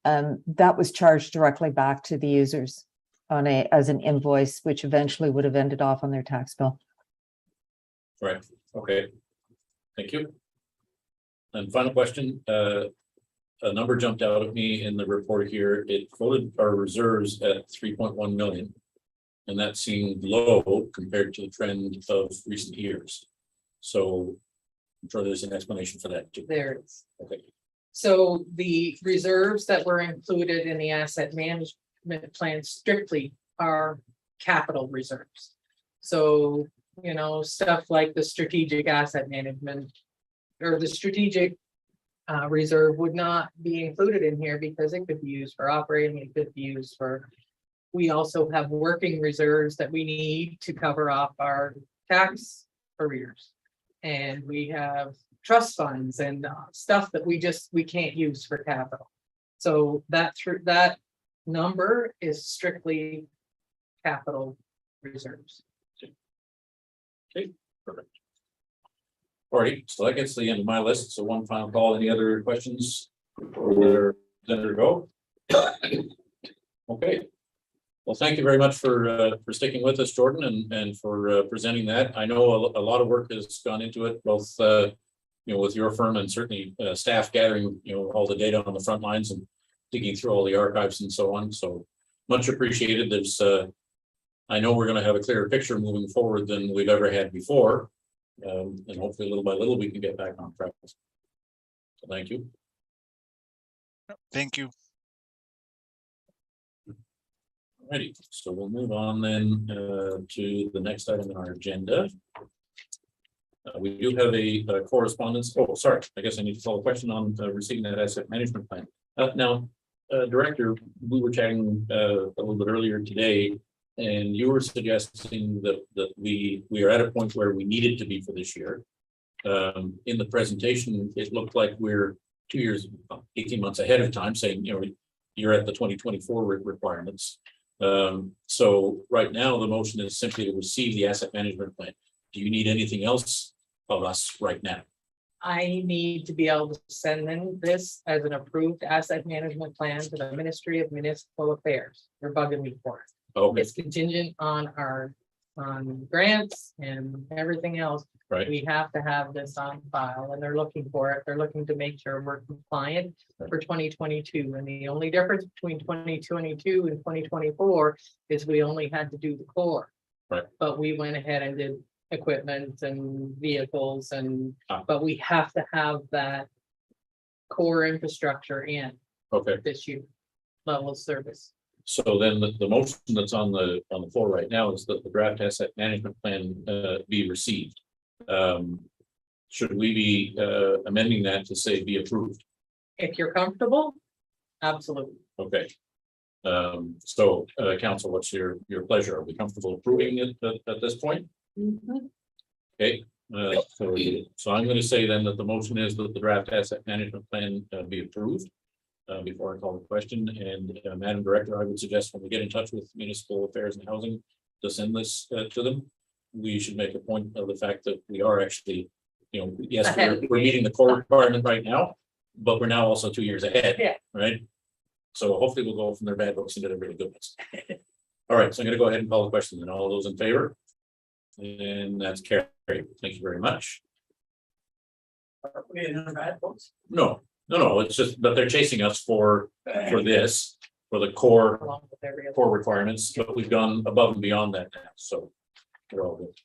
that was charged directly back to the users as an invoice, which eventually would have ended off on their tax bill. Right, okay. Thank you. And final question, a number jumped out at me in the report here. It quoted our reserves at 3.1 million. And that seemed low compared to the trend of recent years. So I'm sure there's an explanation for that too. There is. Okay, So the reserves that were included in the asset management plan strictly are capital reserves. So, stuff like the strategic asset management or the strategic reserve would not be included in here because it could be used for operating, it could be used for. We also have working reserves that we need to cover off our tax arrears. And we have trust funds and stuff that we can't use for capital. So that number is strictly capital reserves. okay, perfect. All right, so that gets to the end of my list. So one final call. Any other questions? Or Senator Go. Okay. Well, thank you very much for sticking with us, Jordan, and for presenting that. I know a lot of work has gone into it, both with your firm and certainly staff gathering, all the data on the front lines and digging through all the archives and so on. So much appreciated. There's I know we're going to have a clearer picture moving forward than we've ever had before. And hopefully little by little we can get back on track. So thank you. Thank you. Alrighty, so we'll move on then to the next item in our agenda. We do have a correspondence. Oh, sorry, I guess I need to call a question on receiving that asset management plan. Now, Director, we were chatting a little bit earlier today, and you were suggesting that we are at a point where we needed to be for this year. In the presentation, it looked like we're 2 years, 18 months ahead of time, saying, you're at the 2024 requirements. So right now, the motion is simply to receive the asset management plan. Do you need anything else of us right now? I need to be able to send in this as an approved asset management plan to the Ministry of Municipal Affairs. They're bugging me for it. Okay, It's contingent on on grants and everything else. right. We have to have this on file and they're looking for it. They're looking to make sure we're compliant for 2022. And the only difference between 2022 and 2024 is we only had to do the core. Right. But we went ahead and did equipment and vehicles Ah. but we have to have that core infrastructure in Okay, this year level of service. so then the motion that's on the floor right now is that the draft asset management plan be received. Should we be amending that to say be approved? If you're comfortable, absolutely. Okay. So council, what's your pleasure? Are we comfortable approving it at this point? Okay, so I'm going to say then that the motion is that the draft asset management plan be approved. Before I call the question, and Madam Director, I would suggest when we get in touch with Municipal Affairs and Housing to send this to them, we should make a point of the fact that we are actually, yes, we're meeting the core requirement right now, but we're now also 2 years ahead. Yeah. Right. So hopefully we'll go from their bad books into their really good ones. All right, so I'm going to go ahead and call the question, and all those in favor. And that's carried. Thank you very much. Are we in the bad books? No, it's just that they're chasing us for this, for the core Along with every other. requirements, but we've gone above and beyond that now, so we're all good.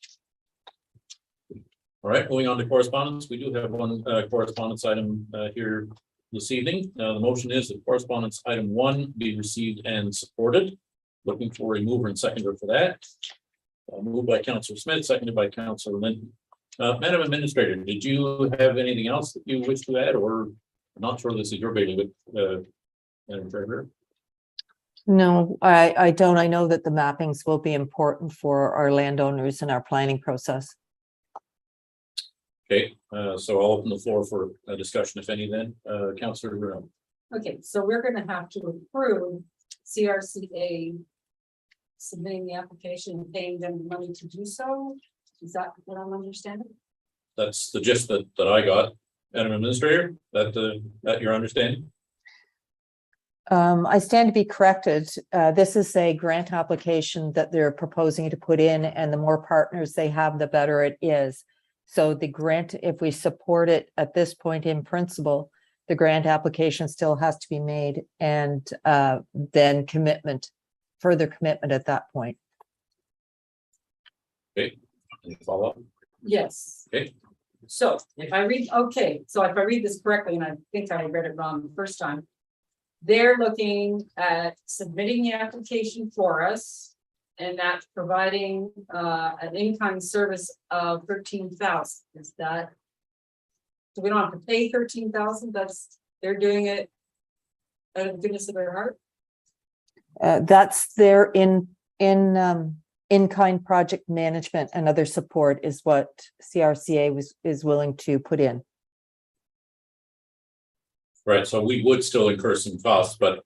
All right, moving on to correspondence. We do have one correspondence item here this evening. The motion is that correspondence item 1 be received and supported. Looking for a mover and seconder for that. Moved by Councillor Smith, seconded by Councillor Linton. Madam Administrator, did you have anything else that you wish to add, or I'm not sure this is your baby, but Madam Treasurer? No, I don't. I know that the mappings will be important for our landowners in our planning process. Okay, so I'll open the floor for a discussion, if any, then. Councillor. Okay, so we're gonna have to approve CRCA submitting the application and paying them the money to do so. Is that what I'm understanding? That's the gist that I got. Madam Administrator, that your understanding? I stand to be corrected. This is a grant application that they're proposing to put in, and the more partners they have, the better it is. So the grant, if we support it at this point in principle, the grant application still has to be made, and then further commitment at that point. Okay, any follow up? Yes. Okay. So if I read this correctly, and I think I read it wrong the first time, they're looking at submitting the application for us and that's providing an in-kind service of 13,000. Is that? So we don't have to pay 13,000. They're doing it out of the goodness of their heart. That's their in-kind project management and other support is what CRCA is willing to put in. Right, so we would still incur some costs, but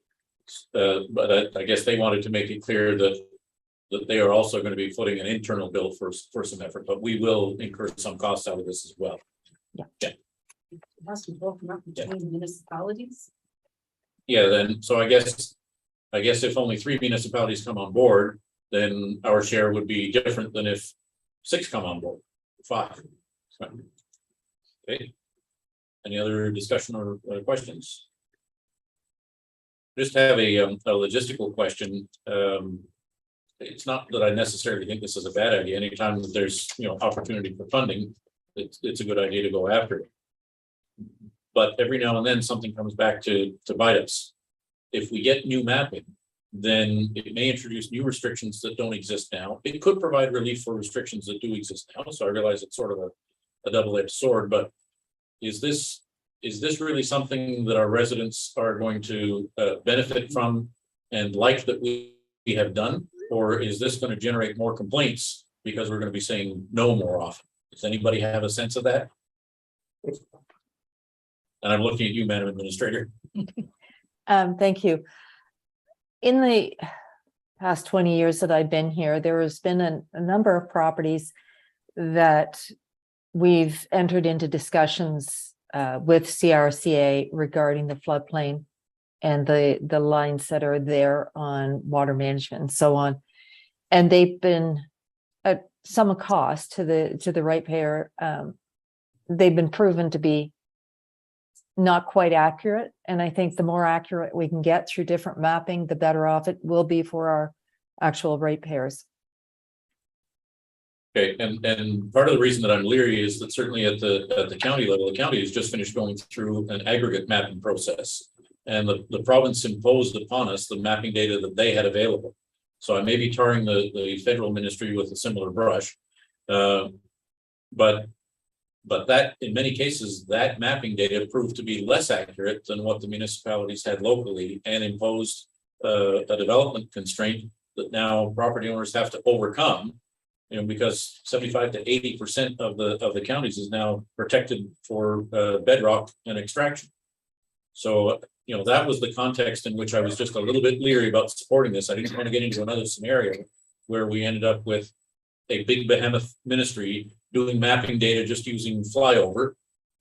I guess they wanted to make it clear that they are also going to be footing an internal bill for some effort, but we will incur some costs out of this as well. Yeah. It has to be broken up between municipalities. Yeah, then, so I guess if only 3 municipalities come on board, then our share would be different than if 6 come on board, 5. Okay. Any other discussion or questions? Just have a logistical question. It's not that I necessarily think this is a bad idea. Anytime that there's, opportunity for funding, it's a good idea to go after it. But every now and then something comes back to bite us. If we get new mapping, then it may introduce new restrictions that don't exist now. It could provide relief for restrictions that do exist now. So I realize it's sort of a double-edged sword, but is this really something that our residents are going to benefit from and like that we have done? Or is this going to generate more complaints because we're going to be saying no more often? Does anybody have a sense of that? And I'm looking at you, Madam Administrator. Thank you. In the past 20 years that I've been here, there has been a number of properties that we've entered into discussions with CRCA regarding the floodplain and the lines that are there on water management and so on. And they've been at some cost to the ratepayer. They've been proven to be not quite accurate. And I think the more accurate we can get through different mapping, the better off it will be for our actual ratepayers. Okay, and part of the reason that I'm leery is that certainly at the county level, the county has just finished going through an aggregate mapping process. And the province imposed upon us the mapping data that they had available. So I may be tarring the federal ministry with a similar brush. But that in many cases, that mapping data proved to be less accurate than what the municipalities had locally and imposed a development constraint that now property owners have to overcome. Because 75 to 80% of the counties is now protected for bedrock and extraction. So, that was the context in which I was just a little bit leery about supporting this. I didn't want to get into another scenario where we ended up with a big behemoth ministry doing mapping data just using flyover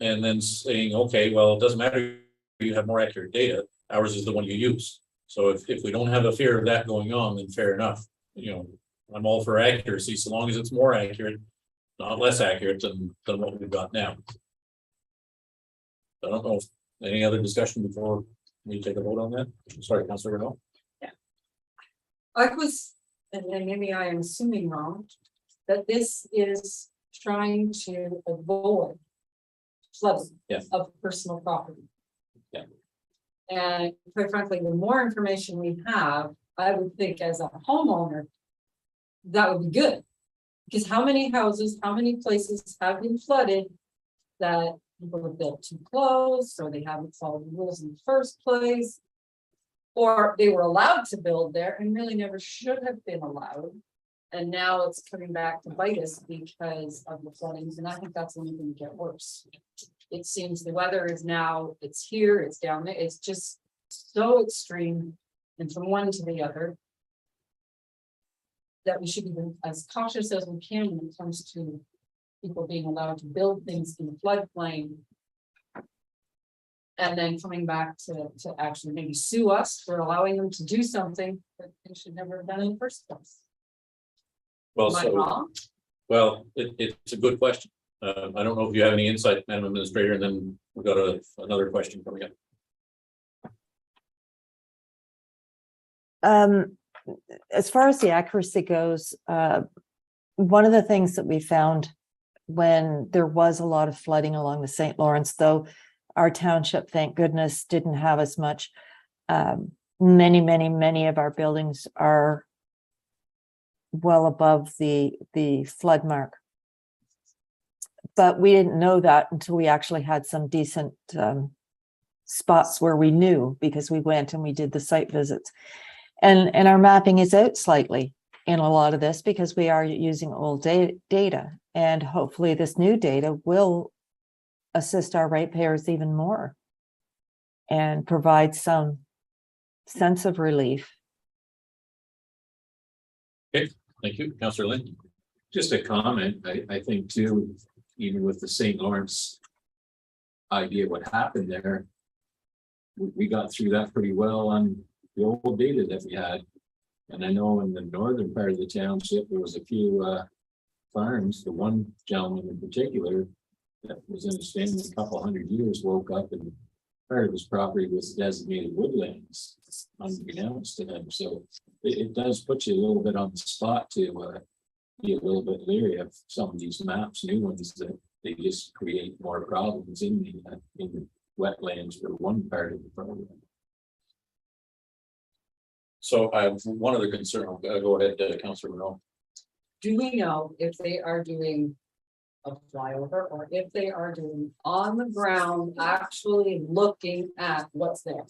and then saying, okay, well, it doesn't matter, you have more accurate data, ours is the one you use. So if we don't have a fear of that going on, then fair enough. I'm all for accuracy, so long as it's more accurate, not less accurate than what we've got now. I don't know if any other discussion before we take a vote on that. Sorry, Councilor Renault. I was, and maybe I am assuming wrong, that this is trying to avoid flooding of personal property. Yeah. And quite frankly, the more information we have, I would think as a homeowner, that would be good. Because how many houses, how many places have been flooded that people have built too close, or they haven't followed the rules in the first place, or they were allowed to build there and really never should have been allowed. And now it's coming back to bite us because of the floodings, and I think that's only going to get worse. It seems the weather is now, it's here, it's down there, it's just so extreme, and from one to the other, that we should be as cautious as we can when it comes to people being allowed to build things in the floodplain. And then coming back to actually maybe sue us for allowing them to do something that they should never have done in the first place. Well, Am I wrong? Well, it's a good question. I don't know if you have any insight, Madam Administrator, and then we've got another question coming up. As far as the accuracy goes, one of the things that we found when there was a lot of flooding along the St. Lawrence, though our township, thank goodness, didn't have as much, many of our buildings are well above the flood mark. But we didn't know that until we actually had some decent spots where we knew, because we went and we did the site visits. And our mapping is out slightly in a lot of this because we are using old data, and hopefully this new data will assist our ratepayers even more and provide some sense of relief. Okay, thank you, Councilor Lynn. Just a comment, I think too, even with the St. Lawrence idea, what happened there, we got through that pretty well on the old data that we had. And I know in the northern part of the township, there was a few farms, the one gentleman in particular that was in his family a couple hundred years, woke up and part of his property was designated woodlands unbeknownst to him. So it does put you a little bit on the spot to be a little bit leery of some of these maps, new ones that they just create more problems in the wetlands for one part of the program. So I have one other concern. Go ahead, Councilor Renault. Do we know if they are doing a flyover or if they are doing on the ground, actually looking at what's there?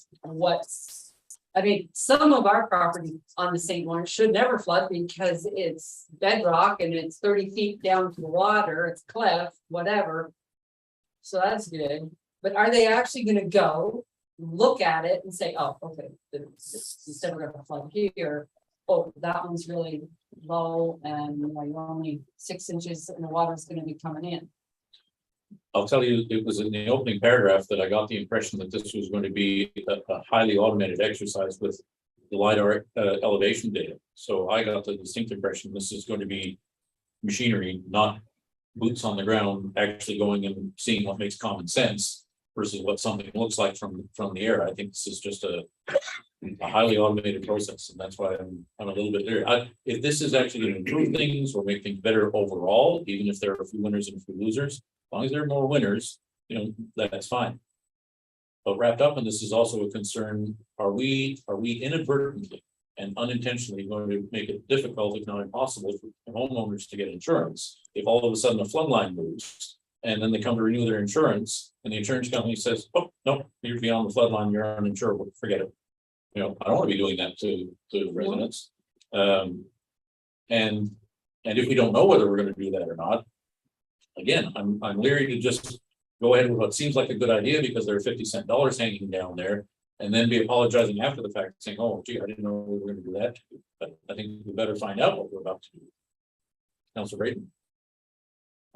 I mean, some of our property on the St. Lawrence should never flood because it's bedrock and it's 30 feet down to the water, it's cliff, whatever. So that's good. But are they actually gonna go look at it and say, oh, okay, it's never gonna flood here. Oh, that one's really low and you're only 6 inches and the water's gonna be coming in. I'll tell you, it was in the opening paragraph that I got the impression that this was going to be a highly automated exercise with the LiDAR elevation data. So I got the distinct impression this is going to be machinery, not boots on the ground, actually going and seeing what makes common sense versus what something looks like from the air. I think this is just a highly automated process, and that's why I'm a little bit leery. If this is actually going to improve things or make things better overall, even if there are a few winners and a few losers, as long as there are more winners, that's fine. But wrapped up in this is also a concern: are we inadvertently and unintentionally going to make it difficult, if not impossible, for homeowners to get insurance if all of a sudden a flood line moves and then they come to renew their insurance and the insurance company says, oh no, you're beyond the flood line, you're uninsurable, forget it. I don't want to be doing that to residents. And if we don't know whether we're going to do that or not, again, I'm leery to just go ahead with what seems like a good idea because there are 50-cent dollars hanging down there, and then be apologizing after the fact, saying, "Oh, gee, I didn't know we were going to do that." But I think we better find out what we're about to do. Councilor Brayden.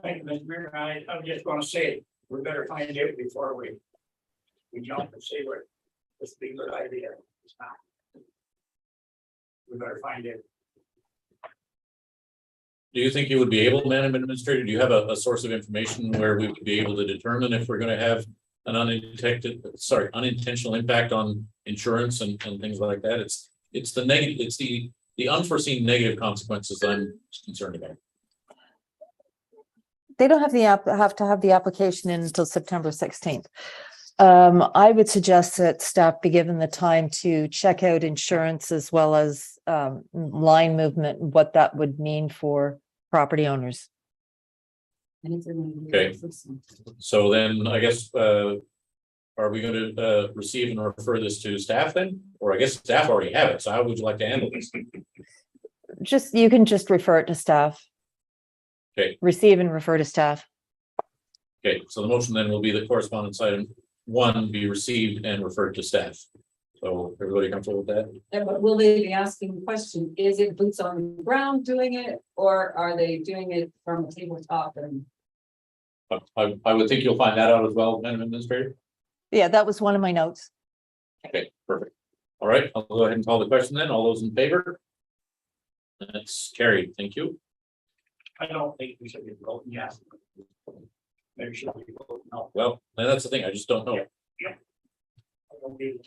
Thank you, Mr. Mayor. I'm just gonna say, we better find out before we jump and say what this be a good idea. It's not. We better find it. Do you think you would be able, Madam Administrator, do you have a source of information where we would be able to determine if we're going to have an unintentional impact on insurance and things like that? It's the negative, it's the unforeseen negative consequences I'm concerned about. They don't have have to have the application in until September 16th. I would suggest that staff be given the time to check out insurance as well as line movement, what that would mean for property owners. Okay. So then I guess, are we going to receive and refer this to staff then? Or I guess staff already have it. So how would you like to handle this? You can just refer it to staff. Okay. Receive and refer to staff. Okay, so the motion then will be that correspondence item 1 be received and referred to staff. So everybody comfortable with that? But will they be asking the question, is it boots on the ground doing it, or are they doing it from a tabletop? And I would think you'll find that out as well, Madam Administrator. Yeah, that was one of my notes. Okay, perfect. All right, I'll go ahead and call the question then. All those in favor? That's carried. Thank you. I don't think we should be voting yes. Maybe we should be voting no. Well, that's the thing. I just don't know. I don't either.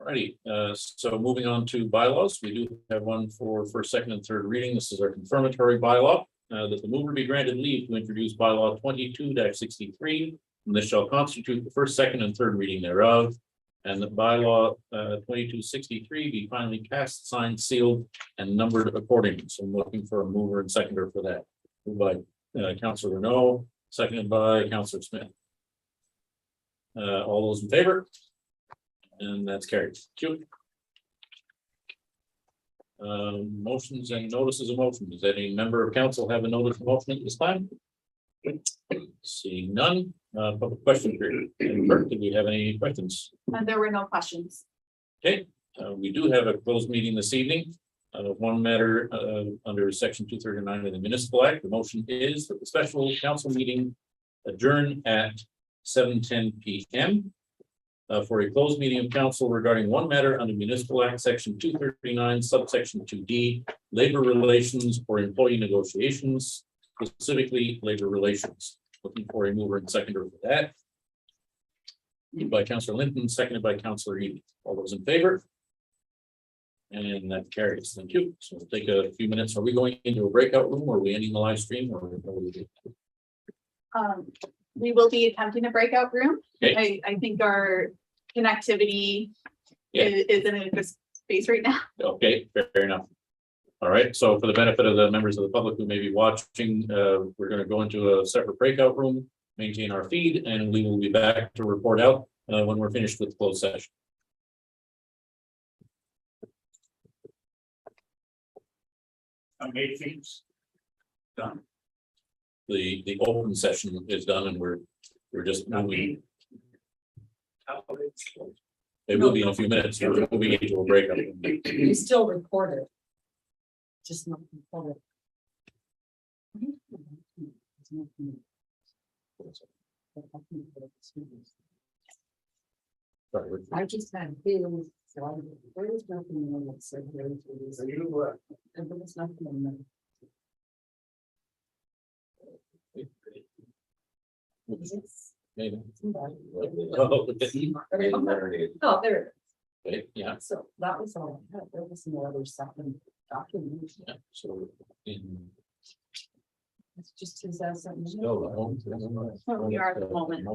Alrighty, so moving on to bylaws, we do have one for first, second, and third reading. This is our confirmatory bylaw, that the mover be granted leave to introduce bylaw 22-63, and this shall constitute the first, second, and third reading thereof. And the bylaw 2263 be finally cast, signed, sealed, and numbered accordingly. So I'm looking for a mover and seconder for that. Moved by Councilor Renault, seconded by Councilor Smith. All those in favor? And that's carried. Thank you. Motions and notices of motion. Does any member of council have a notice of motion at this time? Seeing none, public question period. Clerk, did we have any questions? There were no questions. Okay, we do have a closed meeting this evening. One matter under section 239 of the Municipal Act. The motion is that the special council meeting adjourn at 7:10 p.m. For a closed meeting of council regarding one matter under Municipal Act, section 239, subsection 2D, labor relations or employee negotiations, specifically labor relations. Looking for a mover and seconder for that. Moved by Councillor Linton, seconded by Councillor Eby. All those in favor? And that carries. Thank you. So we'll take a few minutes. Are we going into a breakout room or are we ending the live stream or? What are we doing? We will be attempting a breakout room. Okay. I think our connectivity Yeah. is in a good space right now. Okay, fair enough. All right, so for the benefit of the members of the public who may be watching, we're going to go into a separate breakout room, maintain our feed, and we will be back to report out when we're finished with the closed session. I made things. Done. The open session is done and we're just moving. It will be in a few minutes. We're moving into a breakout room. You still record it. Just not recorded. Sorry, I just had feelings, so I, there was nothing in it, so there was. So you were. There was nothing in it. Maybe. Somebody- Oh, Oh, there, okay, yeah, so that was all I had, there was no other second document. yeah, so. It's just his. Still, We are at the moment.